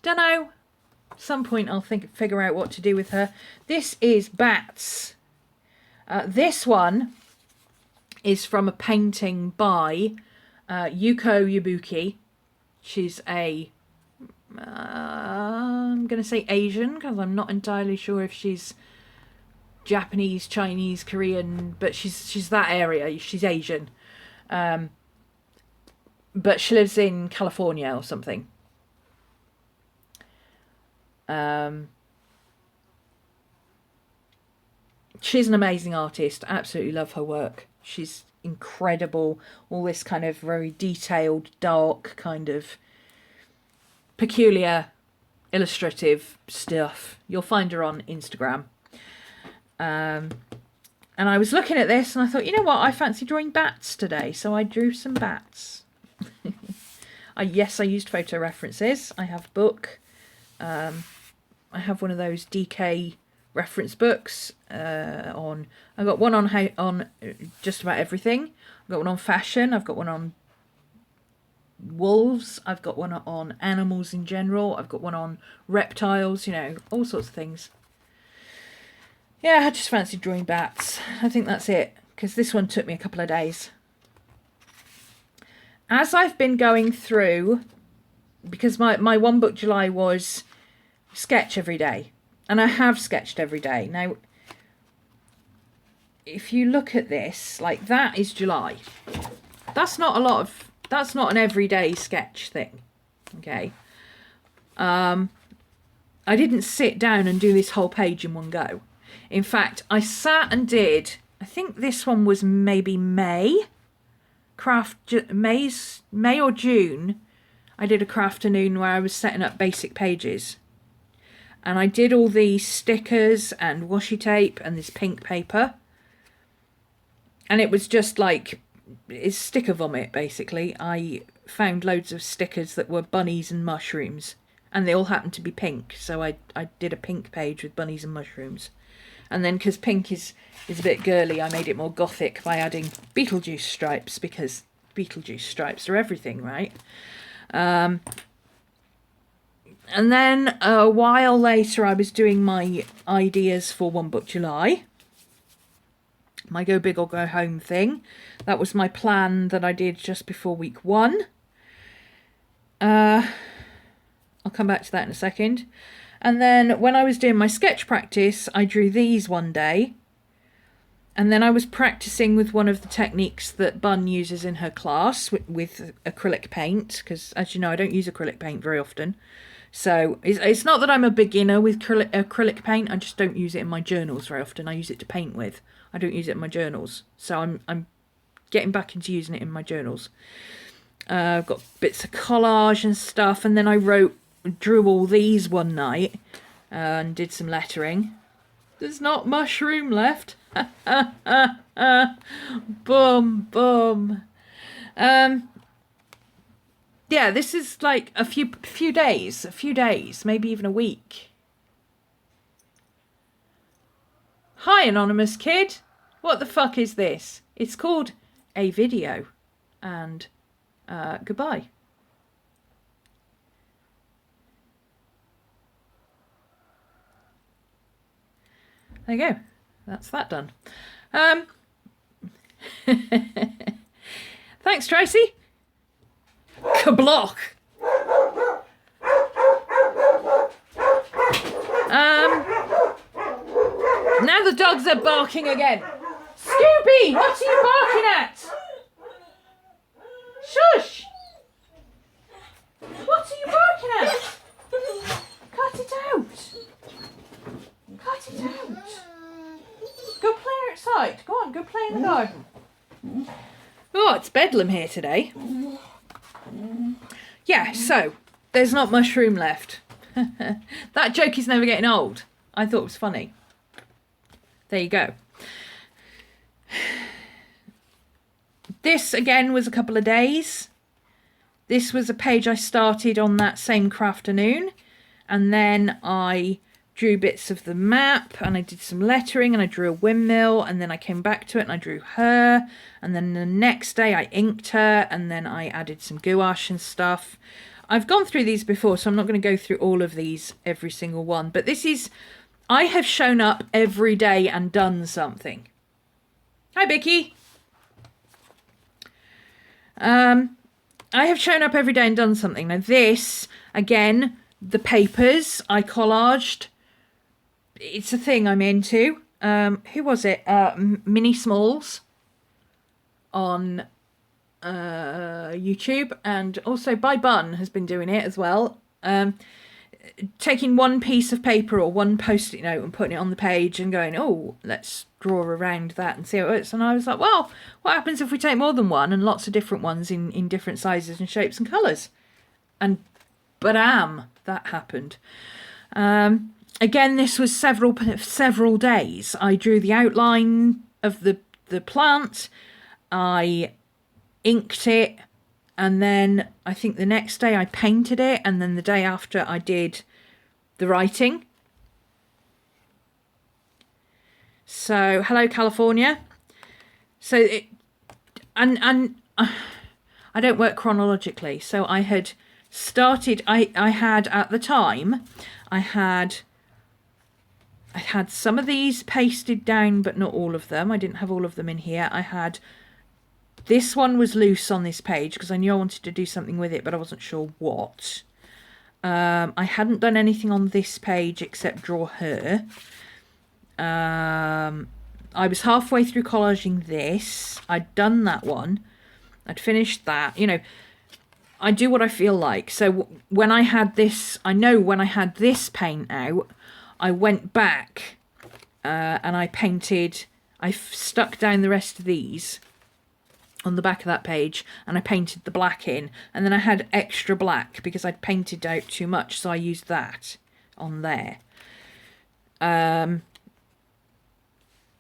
At some point I'll figure out what to do with her. This is Bats. This one is from a painting by Yuko Yabuki. She's a I'm going to say Asian, because I'm not entirely sure if she's Japanese, Chinese, Korean, but she's that area. She's Asian. But she lives in California or something. She's an amazing artist. Absolutely love her work. She's incredible. All this kind of very detailed, dark, kind of peculiar, illustrative stuff. You'll find her on Instagram. And I was looking at this and I thought, you know what? I fancy drawing bats today. So I drew some bats. Yes, I used photo references. I have a book. I have one of those DK reference books on. I got one on just about everything. I've got one on fashion. I've got one on wolves. I've got one on animals in general. I've got one on reptiles. You know, all sorts of things. Yeah, I just fancied drawing bats. I think that's it, because this one took me a couple of days. As I've been going through, because my one book July was sketch every day, and I have sketched every day. Now, if you look at this, like that is July. That's not an everyday sketch thing, okay? I didn't sit down and do this whole page in one go. In fact, I sat and did, I think this one was maybe May or June. I did a crafternoon where I was setting up basic pages. And I did all these stickers and washi tape and this pink paper. And it was just like, it's sticker vomit, basically. I found loads of stickers that were bunnies and mushrooms. And they all happened to be pink. So I did a pink page with bunnies and mushrooms. And then, because pink is a bit girly, I made it more gothic by adding Beetlejuice stripes, because Beetlejuice stripes are everything, right? And then a while later, I was doing my ideas for One Book July. My Go Big or Go Home thing. That was my plan that I did just before week 1. I'll come back to that in a second. And then when I was doing my sketch practice, I drew these one day. And then I was practicing with one of the techniques that Bun uses in her class with acrylic paint. Because, as you know, I don't use acrylic paint very often. So it's not that I'm a beginner with acrylic paint. I just don't use it in my journals very often. I use it to paint with. I don't use it in my journals. So I'm getting back into using it in my journals. I've got bits of collage and stuff. And then I drew all these one night and did some lettering. There's not mushroom left. Boom, boom. Yeah, this is like a few days, maybe even a week. Hi, anonymous kid. What the fuck is this? It's called a video. And goodbye. There you go. That's that done. Thanks, Tracy. Kablock. Now the dogs are barking again. Scooby, what are you barking at? Shush. What are you barking at? Cut it out. Cut it out. Go play outside. Go on, go play in the garden. Oh, it's bedlam here today. Yeah, so there's not mushroom left. That joke is never getting old. I thought it was funny. There you go. This again was a couple of days. This was a page I started on that same crafternoon, and then I drew bits of the map, and I did some lettering, and I drew a windmill, and then I came back to it and I drew her, and then the next day I inked her, and then I added some gouache and stuff. I've gone through these before, so I'm not going to go through all of these, every single one, but this is, I have shown up every day and done something. Hi, Bicky. I have shown up every day and done something. Now this, again, the papers I collaged. It's a thing I'm into. Who was it? Mini Smalls on YouTube, and also By Bun has been doing it as well. taking one piece of paper or one post-it note and putting it on the page and going, oh, let's draw around that and see how it works. And I was like, well, what happens if we take more than one and lots of different ones in different sizes and shapes and colours? And that happened. Again, this was several days. I drew the outline of the plant, I inked it, and then I think the next day I painted it, and then the day after I did the writing. So, hello California. So I don't work chronologically. So I had started, I had at the time, I had some of these pasted down, but not all of them. I didn't have all of them in here. This one was loose on this page because I knew I wanted to do something with it, but I wasn't sure what. I hadn't done anything on this page except draw her. I was halfway through collaging this. I'd done that one. I'd finished that. You know, I do what I feel like. So when I had this, I know when I had this paint out, I went back and I painted, I stuck down the rest of these on the back of that page, and I painted the black in, and then I had extra black because I'd painted out too much, so I used that on there. And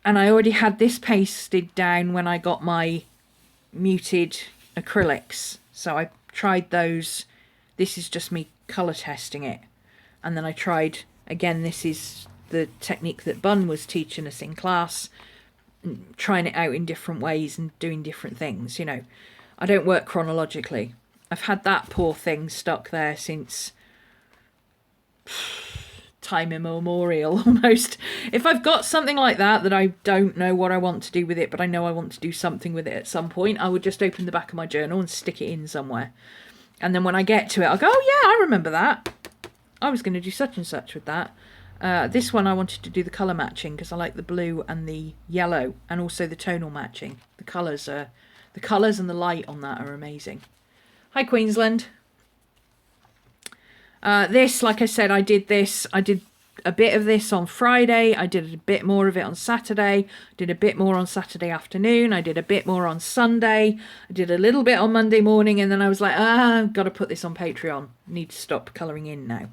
I already had this pasted down when I got my muted acrylics, so I tried those. This is just me colour testing it, and then I tried again, this is the technique that Bun was teaching us in class, trying it out in different ways and doing different things. You know, I don't work chronologically. I've had that poor thing stuck there since time immemorial almost. If I've got something like that I don't know what I want to do with it, but I know I want to do something with it at some point, I would just open the back of my journal and stick it in somewhere, and then when I get to it I'll go, oh yeah, I remember that, I was going to do such and such with that. This one I wanted to do the colour matching because I like the blue and the yellow, and also the tonal matching. The colours and the light on that are amazing. Hi Queensland. This, like I said, I did a bit of this on Friday, I did a bit more of it on Saturday, did a bit more on Saturday afternoon, I did a bit more on Sunday, I did a little bit on Monday morning, and then I was like, I've got to put this on Patreon. Need to stop colouring in now.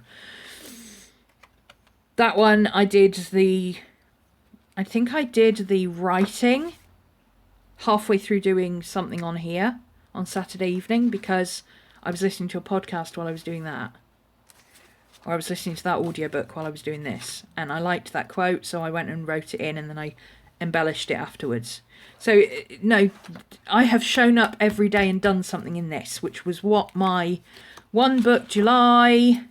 That one I think I did the writing halfway through doing something on here on Saturday evening, because I was listening to a podcast while I was doing that. Or I was listening to that audiobook while I was doing this, and I liked that quote, so I went and wrote it in, and then I embellished it afterwards. So, no, I have shown up every day and done something in this, which was what my one book July,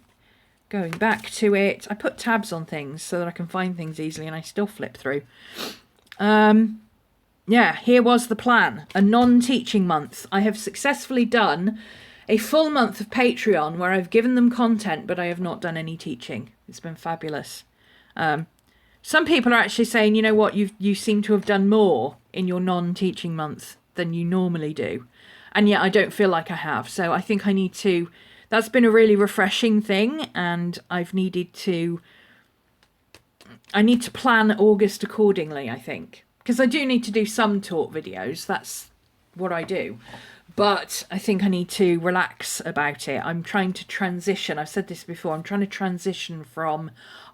going back to it, I put tabs on things so that I can find things easily, and I still flip through. Yeah, here was the plan, a non-teaching month. I have successfully done a full month of Patreon where I've given them content, but I have not done any teaching. It's been fabulous. Some people are actually saying, you know what, you seem to have done more in your non-teaching month than you normally do. And yet I don't feel like I have. So I think I need to, that's been a really refreshing thing, and I need to plan August accordingly, I think. Because I do need to do some taught videos. That's what I do. But I think I need to relax about it. I'm trying to transition. I've said this before. I'm trying to transition from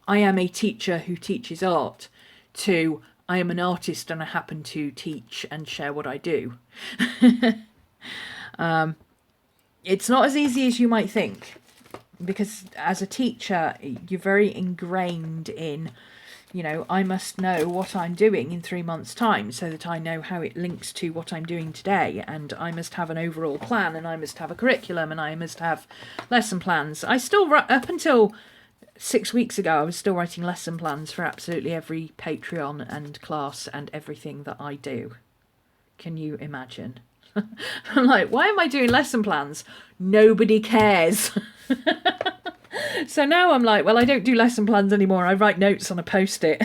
I am a teacher who teaches art to I am an artist and I happen to teach and share what I do. It's not as easy as you might think, because as a teacher, you're very ingrained in, you know, I must know what I'm doing in 3 months' time so that I know how it links to what I'm doing today, and I must have an overall plan, and I must have a curriculum, and I must have lesson plans. I still, up until 6 weeks ago, I was still writing lesson plans for absolutely every Patreon and class and everything that I do. Can you imagine? I'm like, why am I doing lesson plans? Nobody cares. So now I'm like, well, I don't do lesson plans anymore. I write notes on a post-it.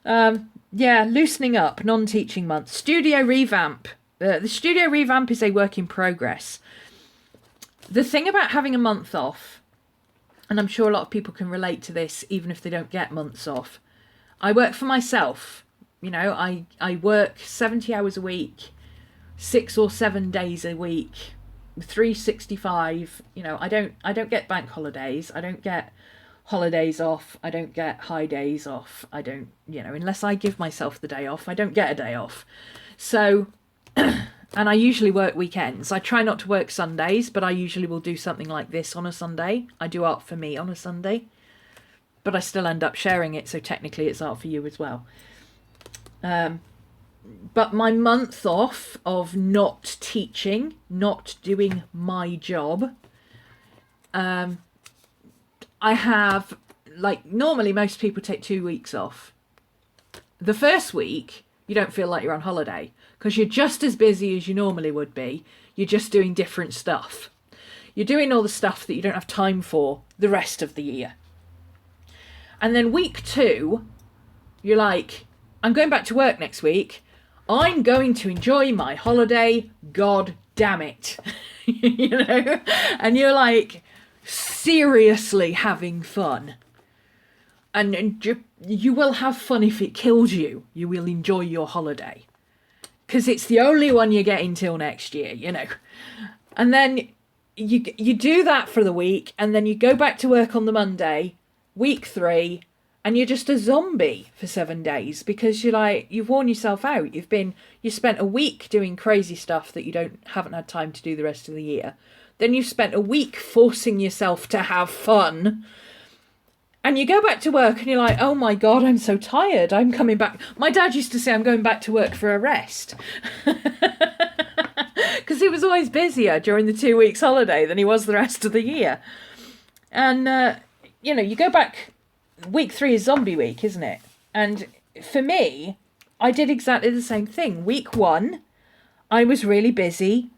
Yeah, loosening up, non-teaching month. Studio revamp. The studio revamp is a work in progress. The thing about having a month off and I'm sure a lot of people can relate to this, even if they don't get months off. I work for myself. You know, I work 70 hours a week, 6 or 7 days a week, 365. You know, I don't get bank holidays. I don't get holidays off. I don't get high days off. I don't, you know, unless I give myself the day off, I don't get a day off. So, and I usually work weekends. I try not to work Sundays, but I usually will do something like this on a Sunday. I do art for me on a Sunday, but I still end up sharing it, so technically it's art for you as well. But my month off of not teaching, not doing my job, I have, like, normally most people take 2 weeks off. The first week, you don't feel like you're on holiday because you're just as busy as you normally would be. You're just doing different stuff. You're doing all the stuff that you don't have time for the rest of the year. And then week 2, you're like, I'm going back to work next week. I'm going to enjoy my holiday. God damn it. You know? And you're like seriously having fun. And you will have fun if it kills you. You will enjoy your holiday. Because it's the only one you get until next year, you know. And then you do that for the week. And then you go back to work on the Monday, week 3. And you're just a zombie for 7 days because you've worn yourself out. You spent a week doing crazy stuff that you haven't had time to do the rest of the year. Then you've spent a week forcing yourself to have fun. And you go back to work and you're like, oh my God, I'm so tired. I'm coming back. My dad used to say I'm going back to work for a rest. Because he was always busier during the 2 weeks holiday than he was the rest of the year. And, you know, you go back. Week 3 is zombie week, isn't it? And for me, I did exactly the same thing. Week 1, I was really busy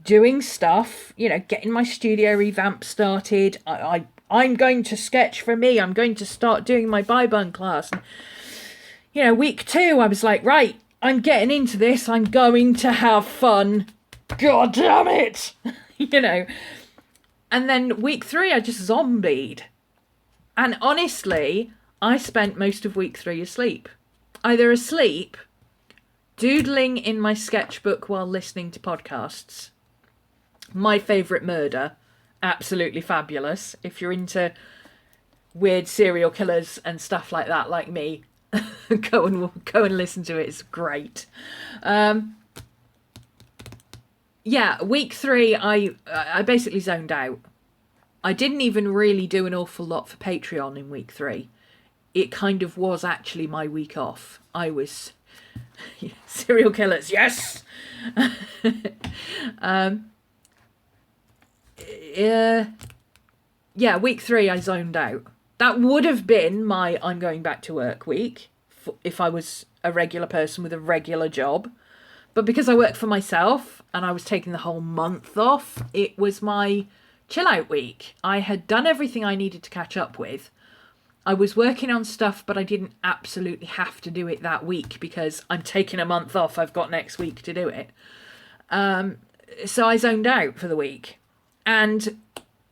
doing stuff, you know, getting my studio revamp started. I'm going to sketch for me. I'm going to start doing my bybun class. And, you know, week 2, I was like, right, I'm getting into this. I'm going to have fun. God damn it. You know. And then week 3, I just zombied. And honestly, I spent most of week 3 asleep. Either asleep, doodling in my sketchbook while listening to podcasts. My favourite murder. Absolutely fabulous. If you're into weird serial killers and stuff like that, like me, go and listen to it. It's great. Yeah, week 3, I basically zoned out. I didn't even really do an awful lot for Patreon in week 3. It kind of was actually my week off. I was serial killers, yes. Yeah, week 3 I zoned out. That would have been my I'm going back to work week if I was a regular person with a regular job. But because I worked for myself and I was taking the whole month off, it was my chill out week. I had done everything I needed to catch up with. I was working on stuff, but I didn't absolutely have to do it that week because I'm taking a month off. I've got next week to do it. So I zoned out for the week. And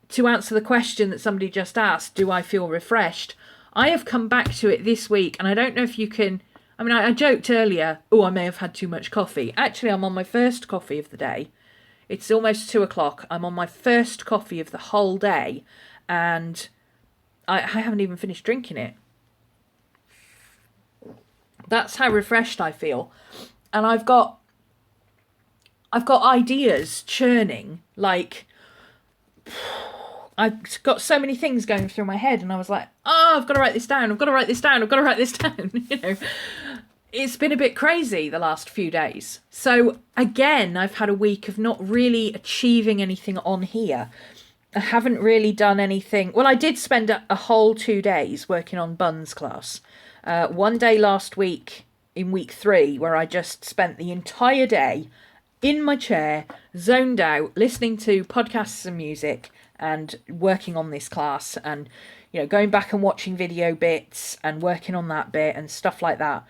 to answer the question that somebody just asked, do I feel refreshed? I have come back to it this week, and I don't know if you can... I mean, I joked earlier, I may have had too much coffee. Actually, I'm on my first coffee of the day. It's almost 2 o'clock. I'm on my first coffee of the whole day, and I haven't even finished drinking it. That's how refreshed I feel. And I've got ideas churning. Like, I've got so many things going through my head, and I was like, I've got to write this down. I've got to write this down. I've got to write this down. You know, it's been a bit crazy the last few days. So again, I've had a week of not really achieving anything on here. I haven't really done anything. Well, I did spend a whole 2 days working on Bun's class. One day last week in week 3, where I just spent the entire day in my chair, zoned out, listening to podcasts and music and working on this class and, you know, going back and watching video bits and working on that bit and stuff like that.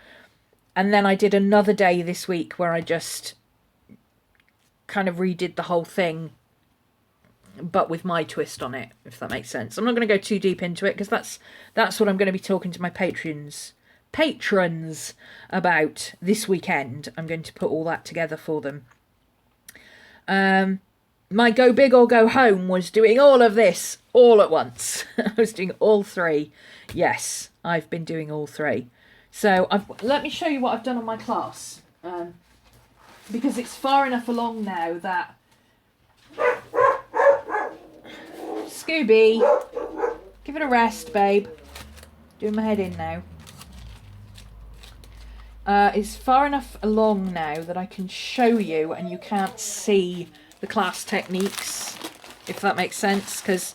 And then I did another day this week where I just kind of redid the whole thing but with my twist on it, if that makes sense. I'm not going to go too deep into it because that's what I'm going to be talking to my patrons about this weekend. I'm going to put all that together for them. My go big or go home was doing all of this all at once. I was doing all three. Yes, I've been doing all three. So let me show you what I've done on my class. Because it's far enough along now that... Scooby, give it a rest, babe. Doing my head in now. It's far enough along now that I can show you and you can't see the class techniques, if that makes sense. Because,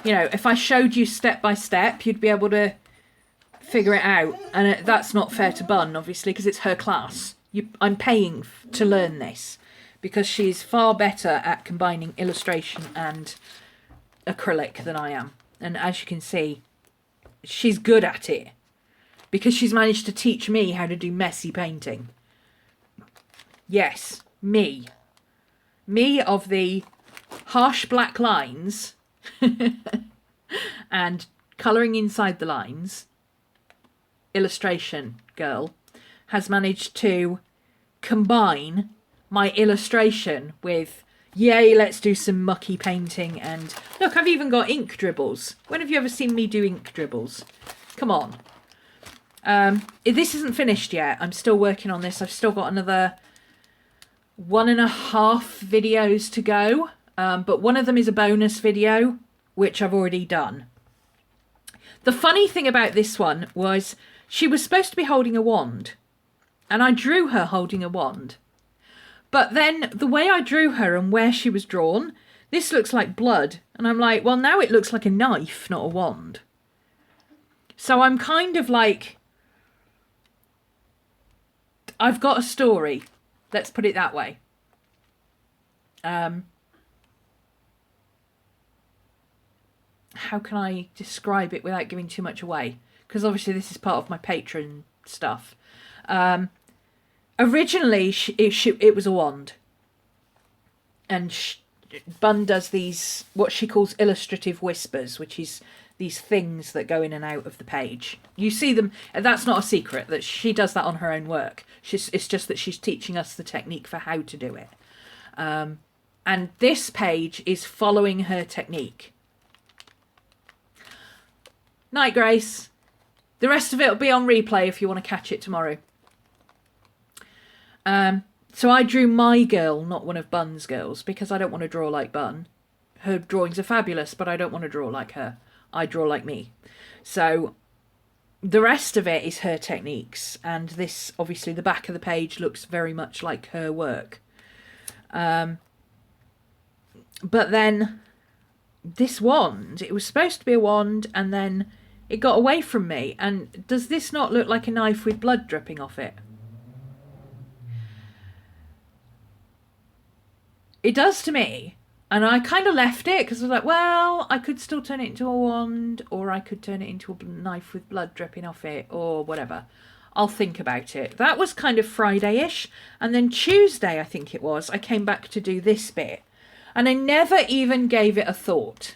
you know, if I showed you step by step, you'd be able to figure it out. And that's not fair to Bun, obviously, because it's her class. I'm paying to learn this because she's far better at combining illustration and acrylic than I am. And as you can see, she's good at it because she's managed to teach me how to do messy painting. Yes, me. Me of the harsh black lines and colouring inside the lines, illustration girl, has managed to combine my illustration with, yay, let's do some mucky painting. And look, I've even got ink dribbles. When have you ever seen me do ink dribbles? Come on. This isn't finished yet. I'm still working on this. I've still got another 1.5 videos to go. But one of them is a bonus video, which I've already done. The funny thing about this one was she was supposed to be holding a wand. And I drew her holding a wand. But then the way I drew her and where she was drawn, this looks like blood. And I'm like, well, now it looks like a knife, not a wand. So I'm kind of like, I've got a story. Let's put it that way. How can I describe it without giving too much away? Because obviously this is part of my Patreon stuff. Originally, it was a wand. And Bun does these, what she calls illustrative whispers, which is these things that go in and out of the page. You see them, and that's not a secret, that she does that on her own work. It's just that she's teaching us the technique for how to do it. And this page is following her technique. Night, Grace. The rest of it will be on replay if you want to catch it tomorrow. So I drew my girl, not one of Bun's girls, because I don't want to draw like Bun. Her drawings are fabulous, but I don't want to draw like her. I draw like me. So the rest of it is her techniques. And this, obviously, the back of the page looks very much like her work. But then this wand, it was supposed to be a wand, and then it got away from me. And does this not look like a knife with blood dripping off it? It does to me. And I kind of left it because I was like, well, I could still turn it into a wand, or I could turn it into a knife with blood dripping off it, or whatever. I'll think about it. That was kind of Friday-ish. And then Tuesday, I think it was, I came back to do this bit. And I never even gave it a thought.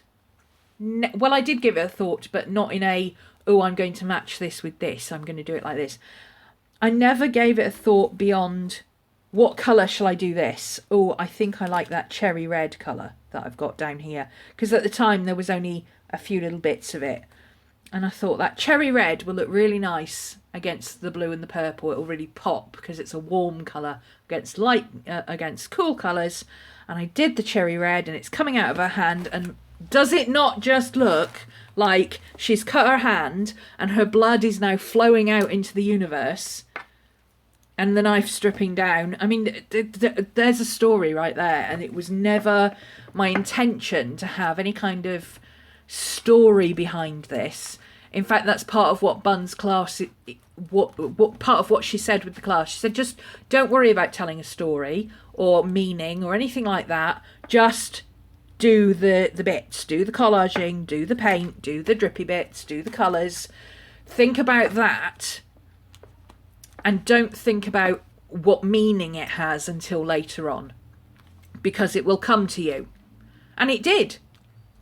Well, I did give it a thought, but not in a, oh, I'm going to match this with this. I'm going to do it like this. I never gave it a thought beyond... what colour shall I do this? Oh, I think I like that cherry red colour that I've got down here. Because at the time there was only a few little bits of it. And I thought that cherry red will look really nice against the blue and the purple. It'll really pop because it's a warm colour against against cool colours. And I did the cherry red and it's coming out of her hand. And does it not just look like she's cut her hand and her blood is now flowing out into the universe? And the knife stripping down. I mean, there's a story right there. And it was never my intention to have any kind of story behind this. In fact, that's part of what Bun's class, what part of what she said with the class. She said, just don't worry about telling a story or meaning or anything like that. Just do the bits. Do the collaging, do the paint, do the drippy bits, do the colours. Think about that. And don't think about what meaning it has until later on. Because it will come to you. And it did.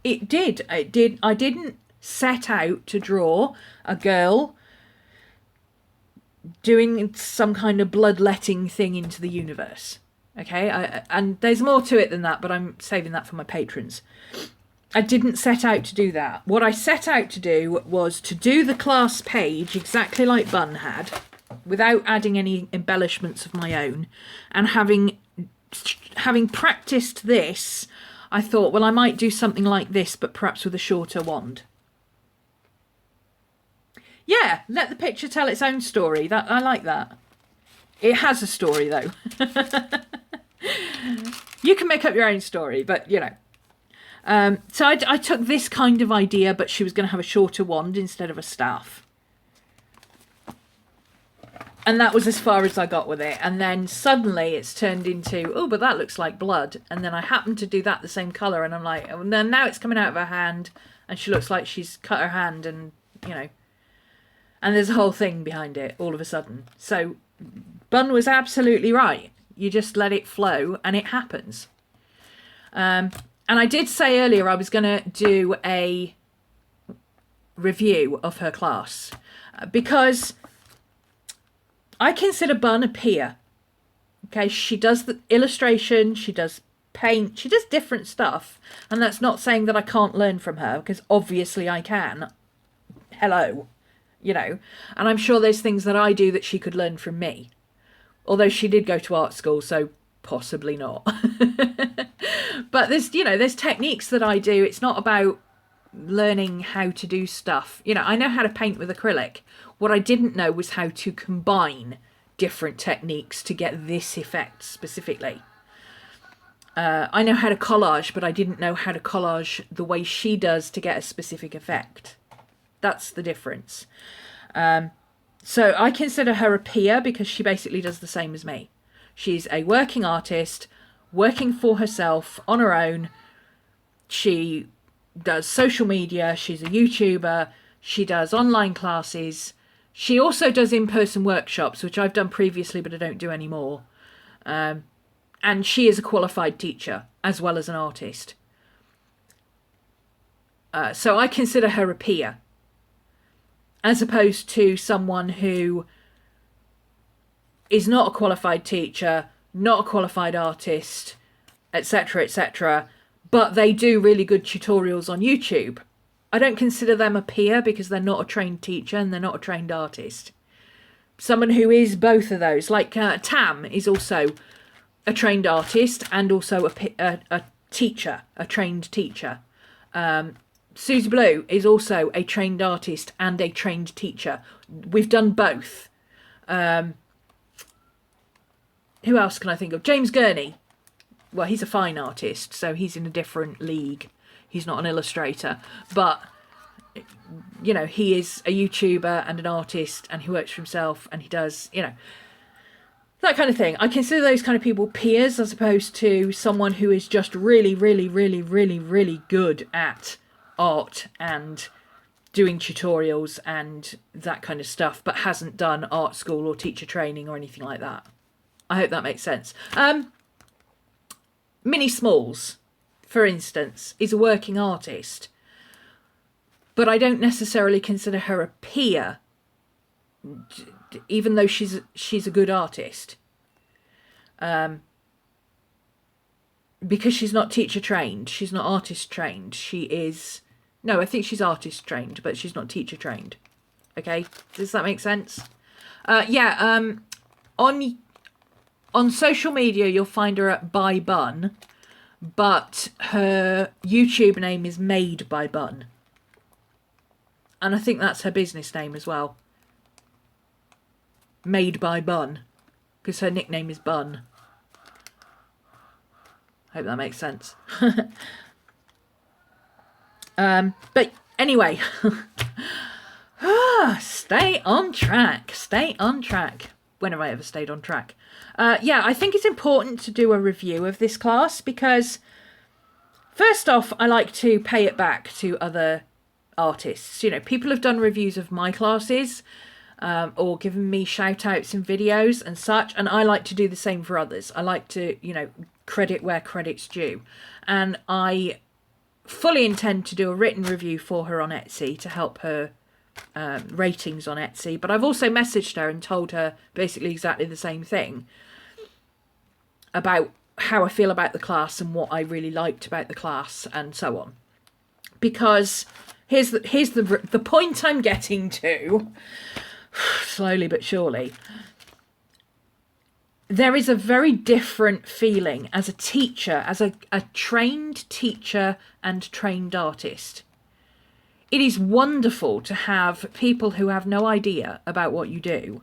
It did. It did. I didn't set out to draw a girl doing some kind of bloodletting thing into the universe. Okay, and there's more to it than that, but I'm saving that for my patrons. I didn't set out to do that. What I set out to do was to do the class page exactly like Bun had, without adding any embellishments of my own. And having practiced this, I thought, well, I might do something like this, but perhaps with a shorter wand. Yeah, let the picture tell its own story. That I like that. It has a story, though. You can make up your own story, but, you know. So I took this kind of idea, but she was going to have a shorter wand instead of a staff. And that was as far as I got with it. And then suddenly it's turned into, oh, but that looks like blood. And then I happened to do that the same colour. And I'm like, oh, now it's coming out of her hand. And she looks like she's cut her hand and, you know. And there's a whole thing behind it all of a sudden. So Bun was absolutely right. You just let it flow and it happens. And I did say earlier I was going to do a review of her class. Because I consider Bun a peer. Okay, she does the illustration, she does paint, she does different stuff. And that's not saying that I can't learn from her, because obviously I can. Hello. You know, and I'm sure there's things that I do that she could learn from me. Although she did go to art school, so possibly not. But there's, you know, there's techniques that I do. It's not about learning how to do stuff. You know, I know how to paint with acrylic. What I didn't know was how to combine different techniques to get this effect specifically. I know how to collage, but I didn't know how to collage the way she does to get a specific effect. That's the difference. So I consider her a peer because she basically does the same as me. She's a working artist, working for herself on her own. She does social media. She's a YouTuber. She does online classes. She also does in-person workshops, which I've done previously, but I don't do anymore. And she is a qualified teacher as well as an artist. So I consider her a peer, as opposed to someone who is not a qualified teacher, not a qualified artist, etc., etc., but they do really good tutorials on YouTube. I don't consider them a peer because they're not a trained teacher and they're not a trained artist. Someone who is both of those, like Tam is also a trained artist and also a teacher, a trained teacher. Susie Blue is also a trained artist and a trained teacher. We've done both. Who else can I think of? James Gurney. Well, he's a fine artist, so he's in a different league. He's not an illustrator. But, you know, he is a YouTuber and an artist and he works for himself and he does, you know, that kind of thing. I consider those kind of people peers as opposed to someone who is just really, really, really, really, really good at art and doing tutorials and that kind of stuff, but hasn't done art school or teacher training or anything like that. I hope that makes sense. Minnie Smalls, for instance, is a working artist, but I don't necessarily consider her a peer, even though she's a good artist. Because she's not teacher trained, she's not artist trained. She is, no, I think she's artist trained, but she's not teacher trained. Okay, does that make sense? On social media, you'll find her at By Bun, but her YouTube name is Made by Bun. And I think that's her business name as well. Made by Bun, because her nickname is Bun. Hope that makes sense. But anyway, stay on track. Stay on track. When have I ever stayed on track? Yeah, I think it's important to do a review of this class because, first off, I like to pay it back to other artists. You know, people have done reviews of my classes or given me shout outs in videos and such, and I like to do the same for others. I like to, you know, credit where credit's due. And I fully intend to do a written review for her on Etsy to help her ratings on Etsy. But I've also messaged her and told her basically exactly the same thing about how I feel about the class and what I really liked about the class and so on. Because here's the point I'm getting to, slowly but surely. There is a very different feeling as a teacher, as a trained teacher and trained artist. It is wonderful to have people who have no idea about what you do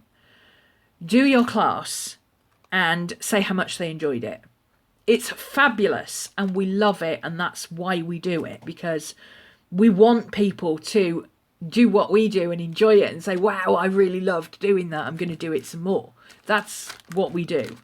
your class and say how much they enjoyed it. It's fabulous and we love it, and that's why we do it, because we want people to do what we do and enjoy it and say, wow, I really loved doing that, I'm going to do it some more. That's what we do.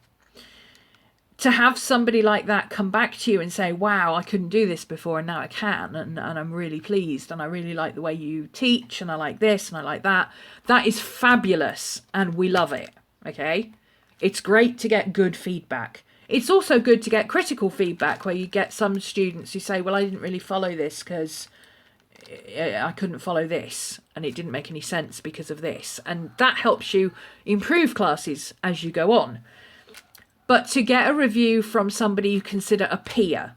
To have somebody like that come back to you and say, wow, I couldn't do this before and now I can, and I'm really pleased, and I really like the way you teach, and I like this and I like that. That is fabulous and we love it, okay? It's great to get good feedback. It's also good to get critical feedback where you get some students who say, well, I didn't really follow this because I couldn't follow this and it didn't make any sense because of this. And that helps you improve classes as you go on. But to get a review from somebody you consider a peer,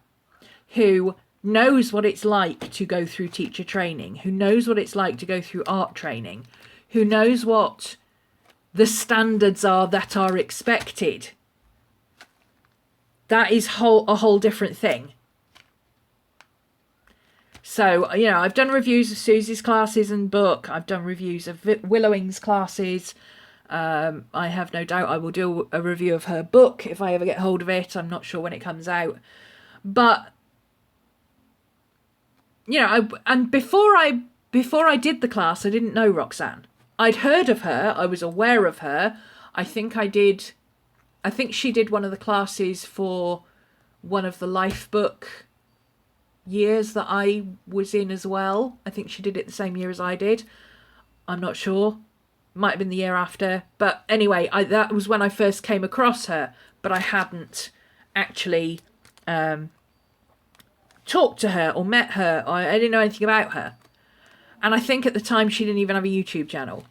who knows what it's like to go through teacher training, who knows what it's like to go through art training, who knows what the standards are that are expected, that is a whole different thing. So, you know, I've done reviews of Susie's classes and book. I've done reviews of Willowing's classes. I have no doubt I will do a review of her book if I ever get hold of it. I'm not sure when it comes out. But, you know, before I did the class, I didn't know Roxanne. I'd heard of her. I was aware of her. I think she did one of the classes for one of the Life book years that I was in as well. I think she did it the same year as I did. I'm not sure. Might have been the year after. But anyway, that was when I first came across her. But I hadn't actually talked to her or met her. I didn't know anything about her. And I think at the time she didn't even have a YouTube channel.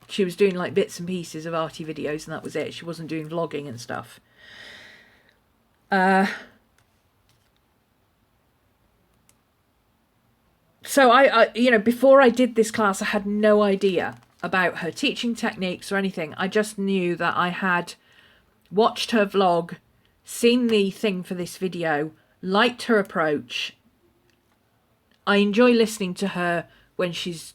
She was doing like bits and pieces of arty videos and that was it. She wasn't doing vlogging and stuff. So I, you know, before I did this class, I had no idea about her teaching techniques or anything. I just knew that I had watched her vlog, seen the thing for this video, liked her approach. I enjoy listening to her when she's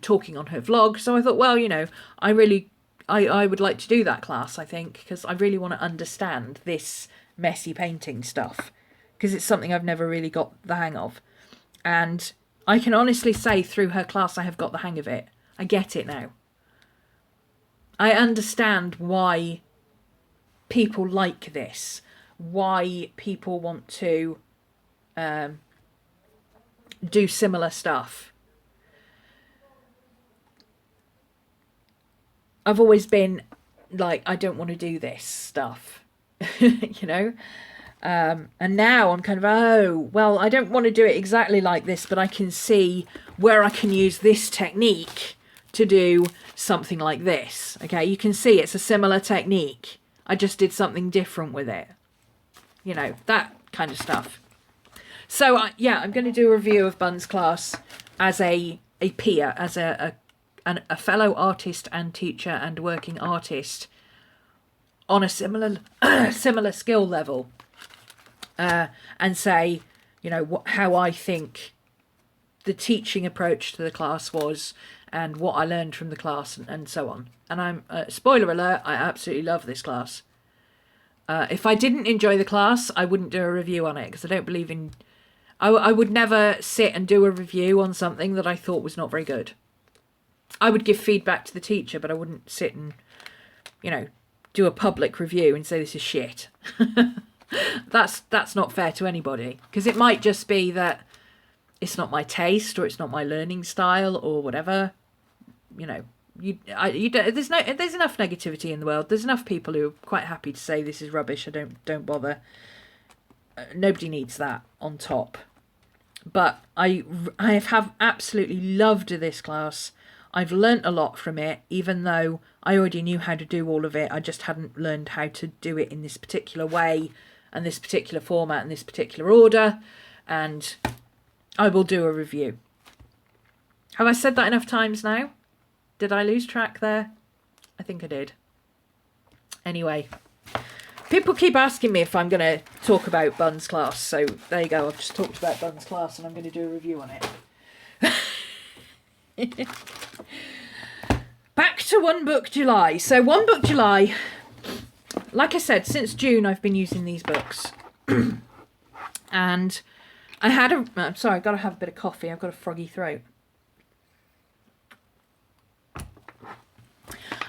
talking on her vlog. So I thought, well, you know, I would like to do that class, I think, because I really want to understand this messy painting stuff, because it's something I've never really got the hang of. And I can honestly say through her class I have got the hang of it. I get it now. I understand why people like this, why people want to do similar stuff. I've always been like, I don't want to do this stuff, you know? And now I'm kind of, oh, well, I don't want to do it exactly like this, but I can see where I can use this technique to do something like this. Okay, you can see it's a similar technique. I just did something different with it. You know, that kind of stuff. So, yeah, I'm going to do a review of Bun's class as a peer, as a fellow artist and teacher and working artist on a similar skill level. And say, you know, how I think the teaching approach to the class was and what I learned from the class and so on. And I'm, spoiler alert, I absolutely love this class. If I didn't enjoy the class, I wouldn't do a review on it, because I don't believe in... I would never sit and do a review on something that I thought was not very good. I would give feedback to the teacher, but I wouldn't sit and, you know, do a public review and say this is shit. That's not fair to anybody, because it might just be that it's not my taste or it's not my learning style or whatever. You know, there's enough negativity in the world. There's enough people who are quite happy to say this is rubbish. I don't bother. Nobody needs that on top. But I have absolutely loved this class. I've learnt a lot from it, even though I already knew how to do all of it. I just hadn't learned how to do it in this particular way and this particular format and this particular order. And I will do a review. Have I said that enough times now? Did I lose track there? I think I did. Anyway, people keep asking me if I'm going to talk about Bun's class. So there you go. I've just talked about Bun's class and I'm going to do a review on it. Back to One Book July. So One Book July, like I said, since June I've been using these books. And I had a... I'm sorry, I've got to have a bit of coffee. I've got a froggy throat.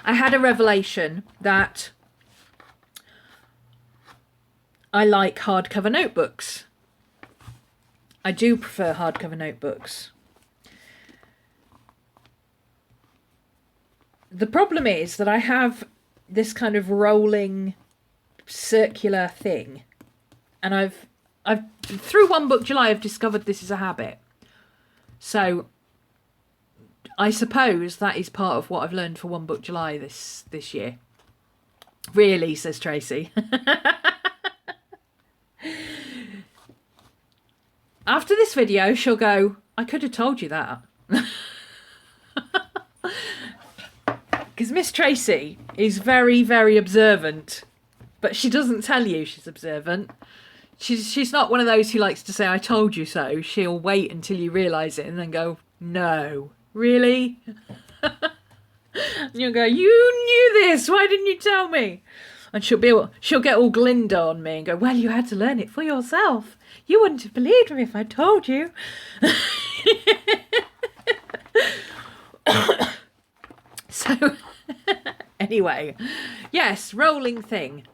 I had a revelation that I like hardcover notebooks. I do prefer hardcover notebooks. The problem is that I have this kind of rolling circular thing, and I've through One Book July I've discovered this is a habit. So I suppose that is part of what I've learned for One Book July this year. Really, says Tracy. After this video, she'll go, I could have told you that. Because Miss Tracy is very, very observant. But she doesn't tell you she's observant. She's not one of those who likes to say, I told you so. She'll wait until you realise it and then go, no. Really? And you'll go, you knew this, why didn't you tell me? And she'll get all Glinda on me and go, well, you had to learn it for yourself. You wouldn't have believed me if I told you. So, anyway, yes, rolling thing.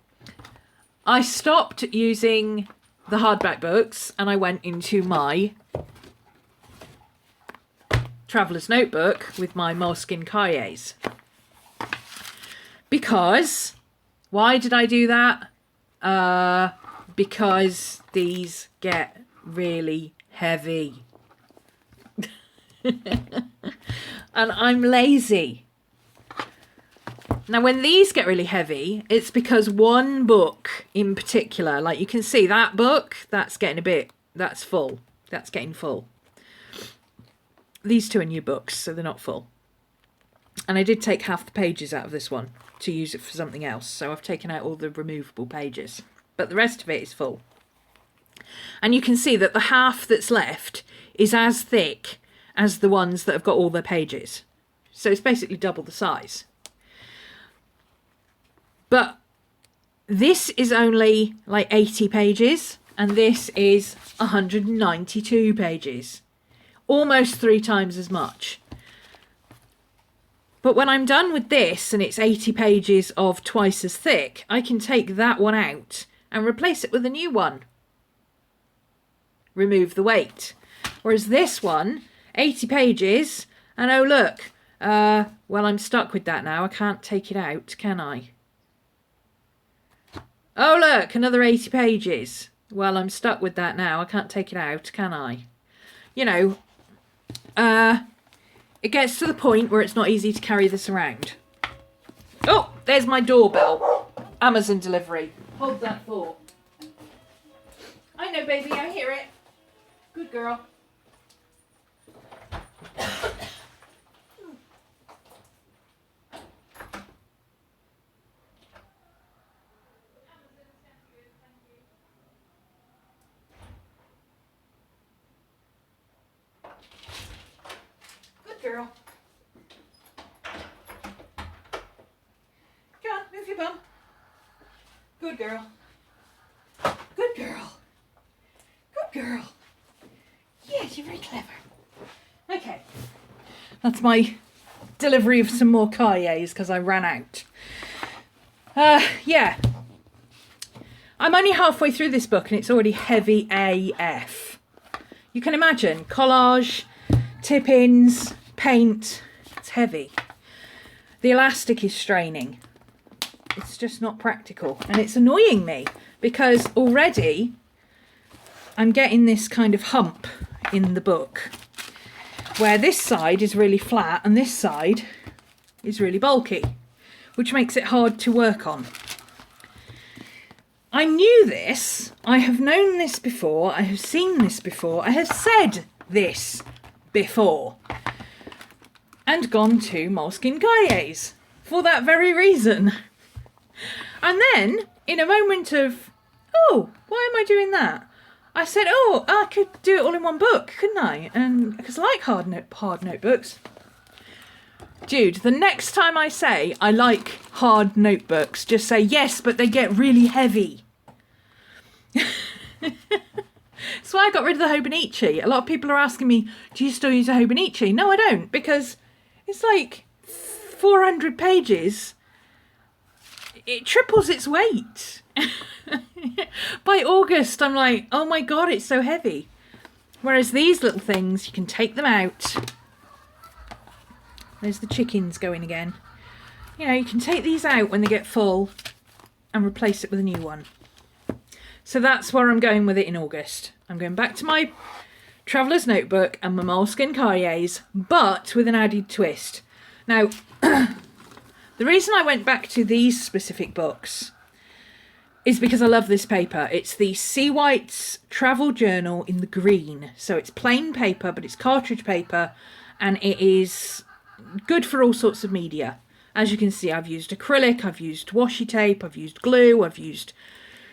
I stopped using the hardback books and I went into my Traveller's Notebook with my Moleskine Cahiers. Because, why did I do that? Because these get really heavy. And I'm lazy. Now, when these get really heavy, it's because one book in particular, like you can see that book, that's getting that's full. That's getting full. These two are new books, so they're not full. And I did take half the pages out of this one to use it for something else. So I've taken out all the removable pages. But the rest of it is full. And you can see that the half that's left is as thick as the ones that have got all their pages. So it's basically double the size. But this is only like 80 pages. And this is 192 pages. Almost 3 times as much. But when I'm done with this and it's 80 pages of twice as thick, I can take that one out and replace it with a new one. Remove the weight. Whereas this one, 80 pages, and oh look, well, I'm stuck with that now. I can't take it out, can I? Oh look, another 80 pages. Well, I'm stuck with that now. I can't take it out, can I? You know, it gets to the point where it's not easy to carry this around. Oh, there's my doorbell. Amazon delivery. Hold that thought. I know, baby, I hear it. Good girl. Girl. Go on, move your bum. Good girl. Good girl. Good girl. Yes, you're very clever. Okay. That's my delivery of some more Cahiers because I ran out. Yeah. I'm only halfway through this book and it's already heavy AF. You can imagine collage, tip-ins, paint, it's heavy. The elastic is straining. It's just not practical and it's annoying me because already I'm getting this kind of hump in the book, where this side is really flat and this side is really bulky, which makes it hard to work on. I knew this, I have known this before, I have seen this before, I have said this before, and gone to Moleskine Cahiers for that very reason. And then, in a moment of, oh, why am I doing that? I said, oh, I could do it all in one book, couldn't I? And because I like hard notebooks. Dude, the next time I say I like hard notebooks, just say yes, but they get really heavy. That's why I got rid of the Hobonichi. A lot of people are asking me, do you still use a Hobonichi? No, I don't, because it's like 400 pages. It triples its weight. By August, I'm like, oh my God, it's so heavy. Whereas these little things, you can take them out. There's the chickens going again. You know, you can take these out when they get full and replace it with a new one. So that's where I'm going with it in August. I'm going back to my Traveller's Notebook and my Moleskine Cahiers, but with an added twist. Now, the reason I went back to these specific books is because I love this paper. It's the Seawhites Travel Journal in the green. So it's plain paper, but it's cartridge paper, and it is good for all sorts of media. As you can see, I've used acrylic, I've used washi tape, I've used glue, I've used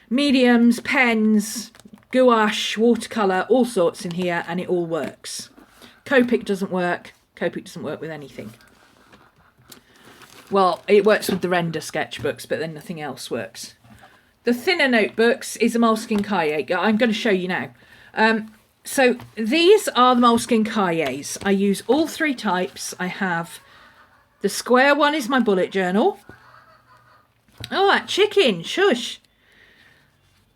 mediums, pens, gouache, watercolour, all sorts in here, and it all works. Copic doesn't work. Copic doesn't work with anything. Well, it works with the render sketchbooks, but then nothing else works. The thinner notebooks is a Moleskine Cahier. I'm going to show you now. So these are the Moleskine Cahiers. I use all three types. I have the square one is my bullet journal. Oh, that chicken, shush.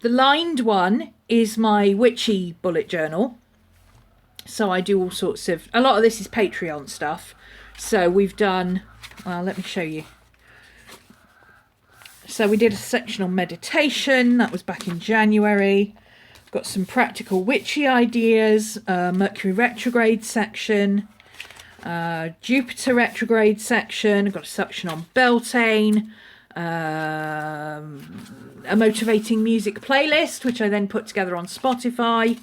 The lined one is my witchy bullet journal. So I do all sorts of, a lot of this is Patreon stuff. So we've done, well, let me show you. So we did a section on meditation, that was back in January. Got some practical witchy ideas, Mercury retrograde section, Jupiter retrograde section. I've got a section on Beltane, a motivating music playlist, which I then put together on Spotify.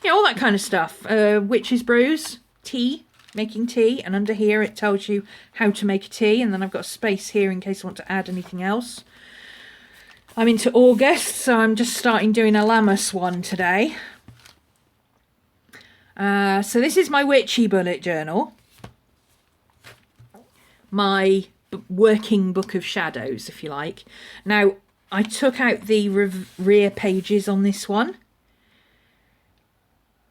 Yeah, all that kind of stuff. Witch's brews, tea, making tea, and under here it tells you how to make a tea, and then I've got a space here in case I want to add anything else. I'm into August, so I'm just starting doing a Lammas one today. So this is my witchy bullet journal. My working book of shadows, if you like. Now, I took out the rear pages on this one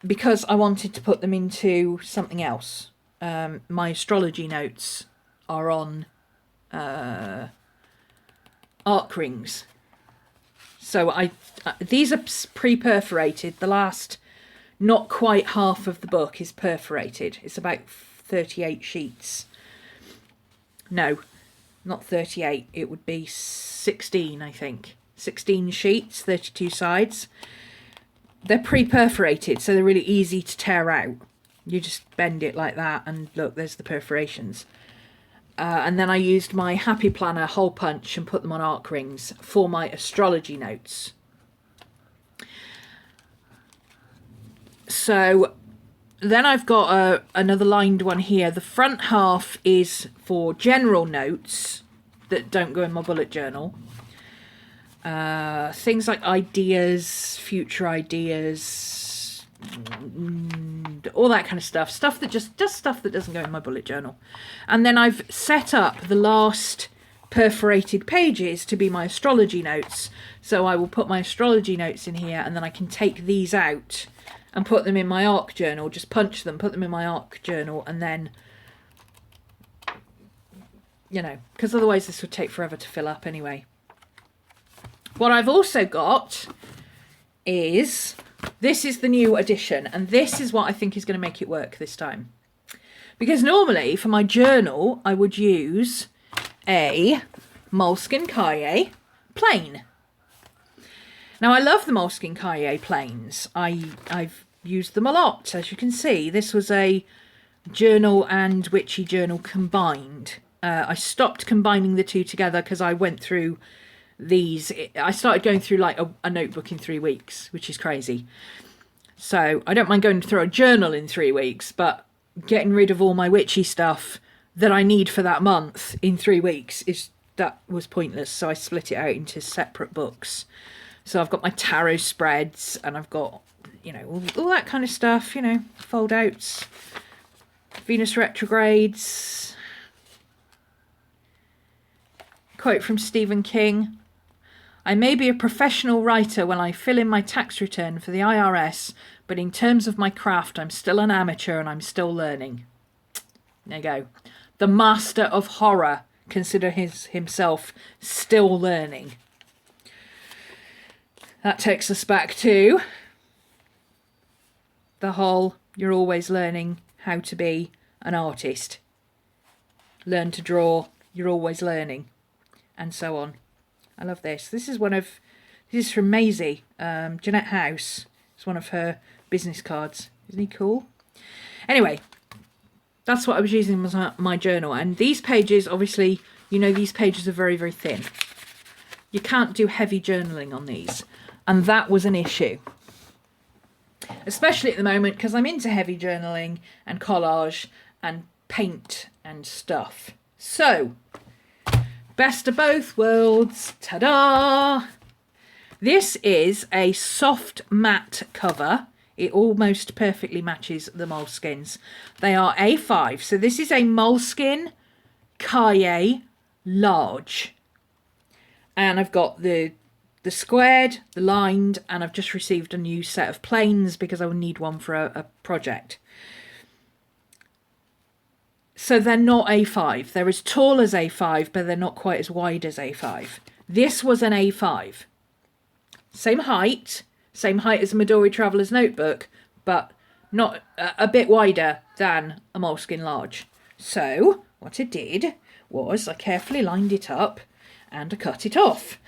because I wanted to put them into something else. My astrology notes are on arc rings. So these are pre-perforated. The last, not quite half of the book is perforated. It's about 38 sheets. No, not 38. It would be 16, I think. 16 sheets, 32 sides. They're pre-perforated, so they're really easy to tear out. You just bend it like that, and look, there's the perforations. And then I used my Happy Planner hole punch and put them on arc rings for my astrology notes. So then I've got another lined one here. The front half is for general notes that don't go in my bullet journal. Things like ideas, future ideas, all that kind of stuff. Stuff that just stuff that doesn't go in my bullet journal. And then I've set up the last perforated pages to be my astrology notes. So I will put my astrology notes in here, and then I can take these out and put them in my arc journal. Just punch them, put them in my arc journal, and then, you know, because otherwise this would take forever to fill up anyway. What I've also got is, this is the new edition, and this is what I think is going to make it work this time. Because normally, for my journal, I would use a Moleskine Cahier plain. Now, I love the Moleskine Cahier plains. I've used them a lot. As you can see, this was a journal and witchy journal combined. I stopped combining the two together because I went through these. I started going through like a notebook in 3 weeks, which is crazy. So I don't mind going through a journal in 3 weeks, but getting rid of all my witchy stuff that I need for that month in 3 weeks that was pointless. So I split it out into separate books. So I've got my tarot spreads, and I've got, you know, all that kind of stuff, you know, fold outs, Venus retrogrades, quote from Stephen King: "I may be a professional writer when I fill in my tax return for the IRS, but in terms of my craft, I'm still an amateur and I'm still learning." There you go. The master of horror considers himself still learning. That takes us back to the whole you're always learning how to be an artist. Learn to draw, you're always learning, and so on. I love this. This is from Maisie, Jeanette House. It's one of her business cards. Isn't he cool? Anyway, that's what I was using as my journal. And these pages, obviously, you know, these pages are very, very thin. You can't do heavy journaling on these. And that was an issue. Especially at the moment, because I'm into heavy journaling and collage and paint and stuff. So, best of both worlds. Ta-da! This is a soft matte cover. It almost perfectly matches the Moleskines. They are A5. So this is a Moleskine Cahier Large. And I've got the squared, the lined, and I've just received a new set of planes because I will need one for a project. So they're not A5. They're as tall as A5, but they're not quite as wide as A5. This was an A5. Same height as a Midori Traveller's Notebook, but not a bit wider than a Moleskine Large. So what I did was I carefully lined it up and I cut it off.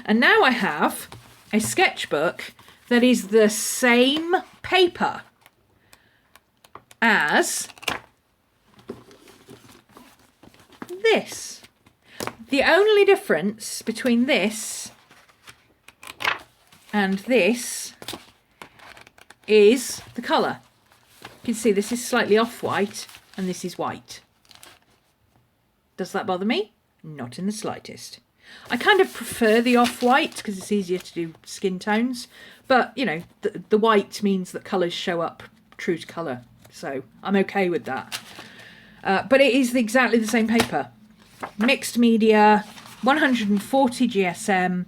And now I have a sketchbook that is the same paper as this. The only difference between this and this is the colour. You can see this is slightly off-white and this is white. Does that bother me? Not in the slightest. I kind of prefer the off-white because it's easier to do skin tones, but you know, the white means that colours show up true to colour, so I'm okay with that. But it is exactly the same paper. Mixed media, 140 GSM.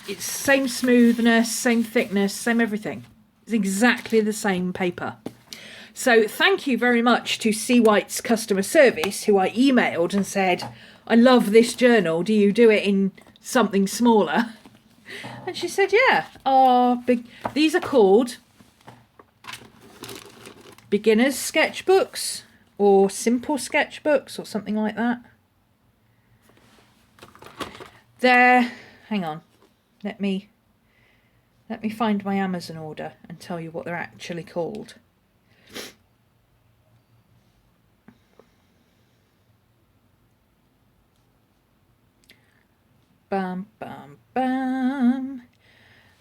It's same smoothness, same thickness, same everything. It's exactly the same paper. So thank you very much to Seawhites customer service, who I emailed and said, I love this journal. Do you do it in something smaller? And she said, yeah. These are called beginner's sketchbooks or simple sketchbooks or something like that. Hang on, let me find my Amazon order and tell you what they're actually called. Bam, bam, bam.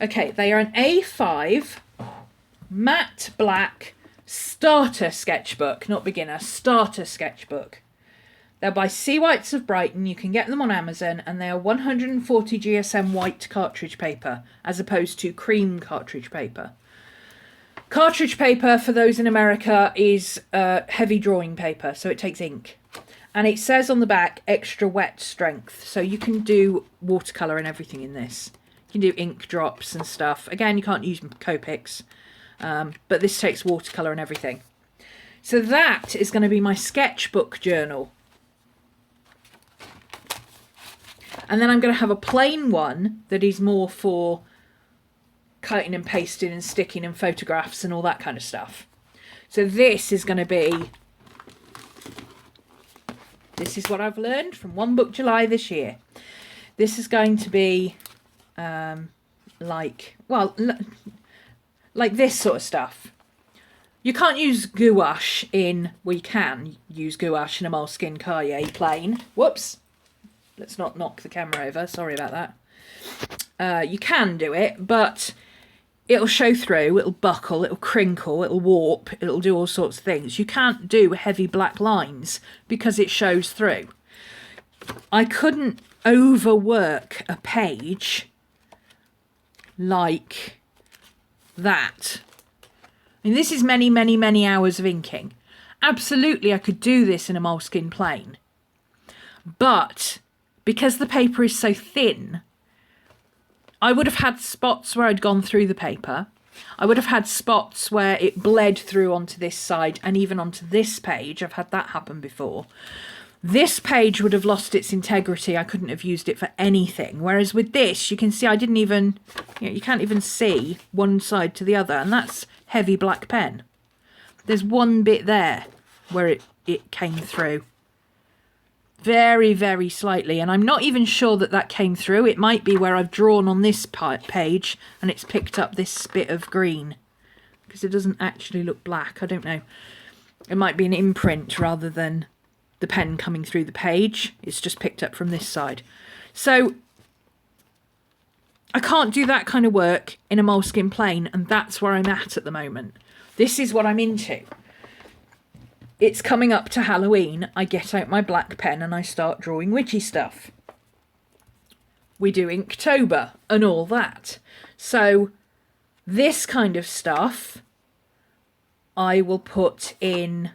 Okay, they are an A5 matte black starter sketchbook, not beginner, starter sketchbook. They're by Seawhites of Brighton. You can get them on Amazon, and they are 140 GSM white cartridge paper as opposed to cream cartridge paper. Cartridge paper, for those in America, is heavy drawing paper, so it takes ink. And it says on the back, extra wet strength. So you can do watercolour and everything in this. You can do ink drops and stuff. Again, you can't use Copics, but this takes watercolour and everything. So that is going to be my sketchbook journal. And then I'm going to have a plain one that is more for cutting and pasting and sticking and photographs and all that kind of stuff. So this is going to be... This is what I've learned from One Book July this year. This is going to be like, well, like this sort of stuff. You can't use gouache in, well, you can use gouache in a Moleskine Cahier plain. Whoops. Let's not knock the camera over. Sorry about that. You can do it, but it'll show through, it'll buckle, it'll crinkle, it'll warp, it'll do all sorts of things. You can't do heavy black lines because it shows through. I couldn't overwork a page like that. I mean, this is many, many, many hours of inking. Absolutely, I could do this in a Moleskine plain. But because the paper is so thin, I would have had spots where I'd gone through the paper. I would have had spots where it bled through onto this side and even onto this page. I've had that happen before. This page would have lost its integrity. I couldn't have used it for anything. Whereas with this, you can see I didn't even, you can't even see one side to the other. And that's heavy black pen. There's one bit there where it came through. Very, very slightly. And I'm not even sure that that came through. It might be where I've drawn on this page and it's picked up this bit of green. Because it doesn't actually look black. I don't know. It might be an imprint rather than the pen coming through the page. It's just picked up from this side. So I can't do that kind of work in a Moleskine plain, and that's where I'm at the moment. This is what I'm into. It's coming up to Halloween. I get out my black pen and I start drawing witchy stuff. We do Inktober and all that. So this kind of stuff I will put in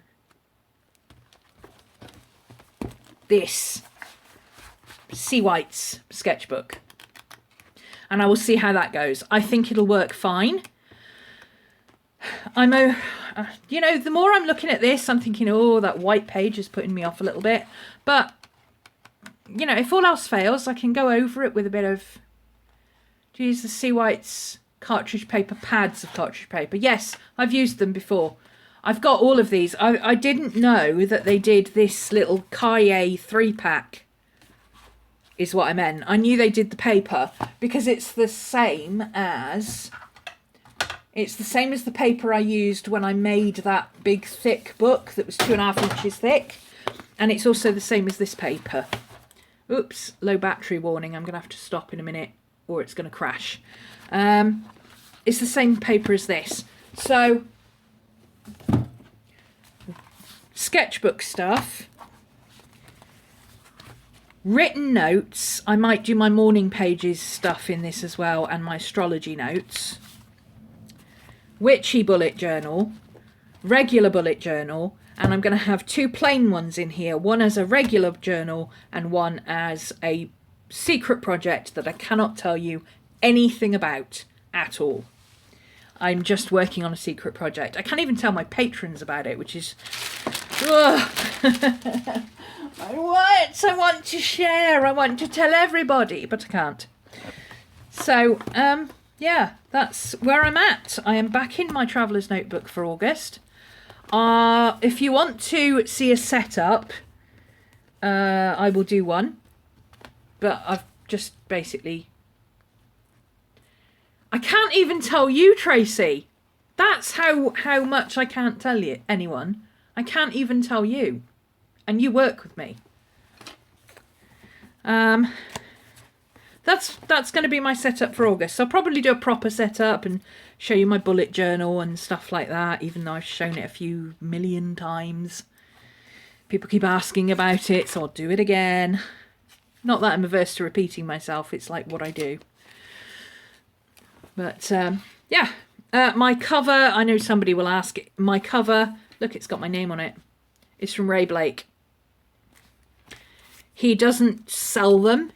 this Seawhites sketchbook. And I will see how that goes. I think it'll work fine. You know, the more I'm looking at this, I'm thinking, oh, that white page is putting me off a little bit. But, you know, if all else fails, I can go over it with a bit of, to use the Seawhites cartridge paper, pads of cartridge paper. Yes, I've used them before. I've got all of these. I didn't know that they did this little Cahier 3-pack is what I meant. I knew they did the paper because it's the same as the paper I used when I made that big thick book that was 2.5 inches thick. And it's also the same as this paper. Oops, low battery warning. I'm going to have to stop in a minute or it's going to crash. It's the same paper as this. So, sketchbook stuff. Written notes. I might do my morning pages stuff in this as well, and my astrology notes. Witchy bullet journal. Regular bullet journal. And I'm going to have 2 plain ones in here. One as a regular journal and one as a secret project that I cannot tell you anything about at all. I'm just working on a secret project. I can't even tell my patrons about it, which is... I want to share. I want to tell everybody, but I can't. So, yeah, that's where I'm at. I am back in my traveller's notebook for August. If you want to see a setup, I will do one. But I've just basically... I can't even tell you, Tracy. That's how much I can't tell you, anyone. I can't even tell you. And you work with me. That's going to be my setup for August. So I'll probably do a proper setup and show you my bullet journal and stuff like that, even though I've shown it a few million times. People keep asking about it, so I'll do it again. Not that I'm averse to repeating myself. It's like what I do. But, yeah. My cover, I know somebody will ask. My cover, look, it's got my name on it. It's from Ray Blake. He doesn't sell them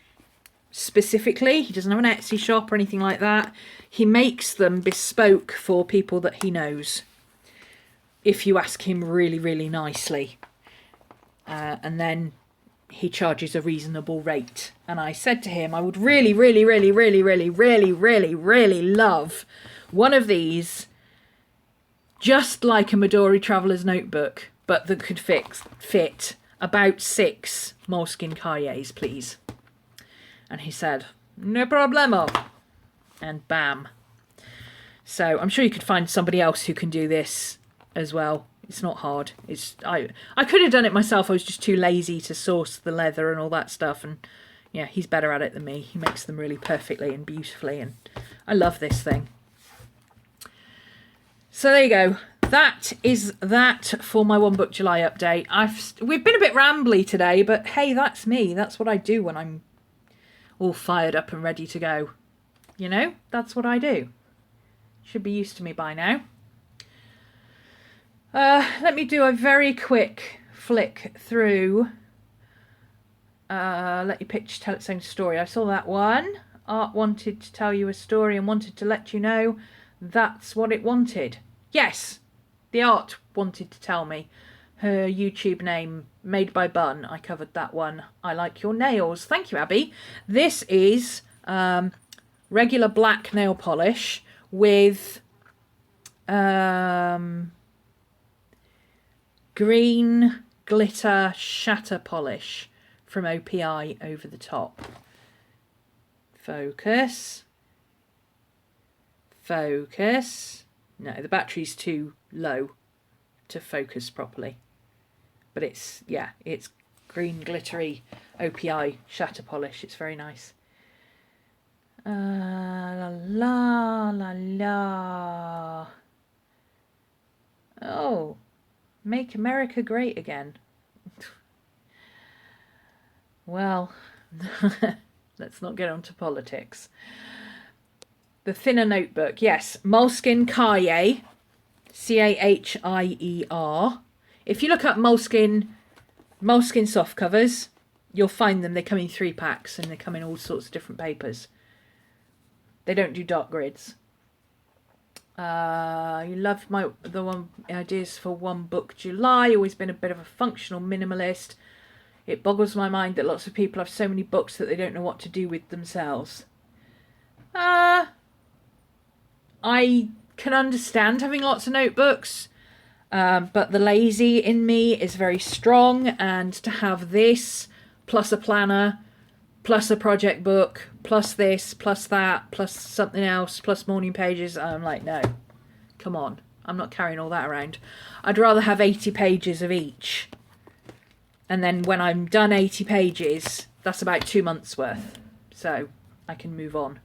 specifically. He doesn't have an Etsy shop or anything like that. He makes them bespoke for people that he knows. If you ask him really, really nicely. And then he charges a reasonable rate. And I said to him, I would really, really, really, really, really, really, really, really love one of these, just like a Midori Traveller's Notebook, but that could fit about 6 Moleskine Cahiers, please. And he said, no problemo. and bam. So I'm sure you could find somebody else who can do this as well. It's not hard. I could have done it myself. I was just too lazy to source the leather and all that stuff. And yeah, he's better at it than me. He makes them really perfectly and beautifully. And I love this thing. So there you go. That is that for my One Book July update. We've been a bit rambly today, but hey, that's me. That's what I do when I'm all fired up and ready to go. You know, that's what I do. Should be used to me by now. Let me do a very quick flick through. Let your picture tell its own story. I saw that one. Art wanted to tell you a story and wanted to let you know that's what it wanted. Yes, the art wanted to tell me. Her YouTube name, Made by Bun. I covered that one. I like your nails. Thank you, Abby. This is regular black nail polish with green glitter shatter polish from OPI over the top. Focus. Focus. No, the battery's too low to focus properly. But it's, yeah, it's green glittery OPI shatter polish. It's very nice. La la la la. Oh, make America great again. Well, let's not get on to politics. The thinner notebook, yes, Moleskine Cahier, Cahier. If you look up Moleskine soft covers, you'll find them. They come in 3 packs and they come in all sorts of different papers. They don't do dark grids. You loved the ideas for One Book July. Always been a bit of a functional minimalist. It boggles my mind that lots of people have so many books that they don't know what to do with themselves. I can understand having lots of notebooks, but the lazy in me is very strong, and to have this plus a planner plus a project book plus this plus that plus something else plus morning pages, I'm like, no, come on, I'm not carrying all that around. I'd rather have 80 pages of each, and then when I'm done 80 pages, that's about 2 months worth, so I can move on.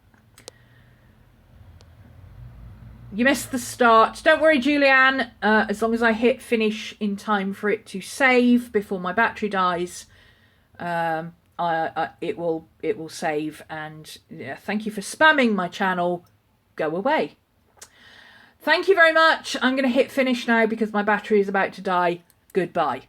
You missed the start. Don't worry, Julianne. As long as I hit finish in time for it to save before my battery dies, it will save. And yeah, thank you for spamming my channel. Go away. Thank you very much. I'm going to hit finish now because my battery is about to die. Goodbye.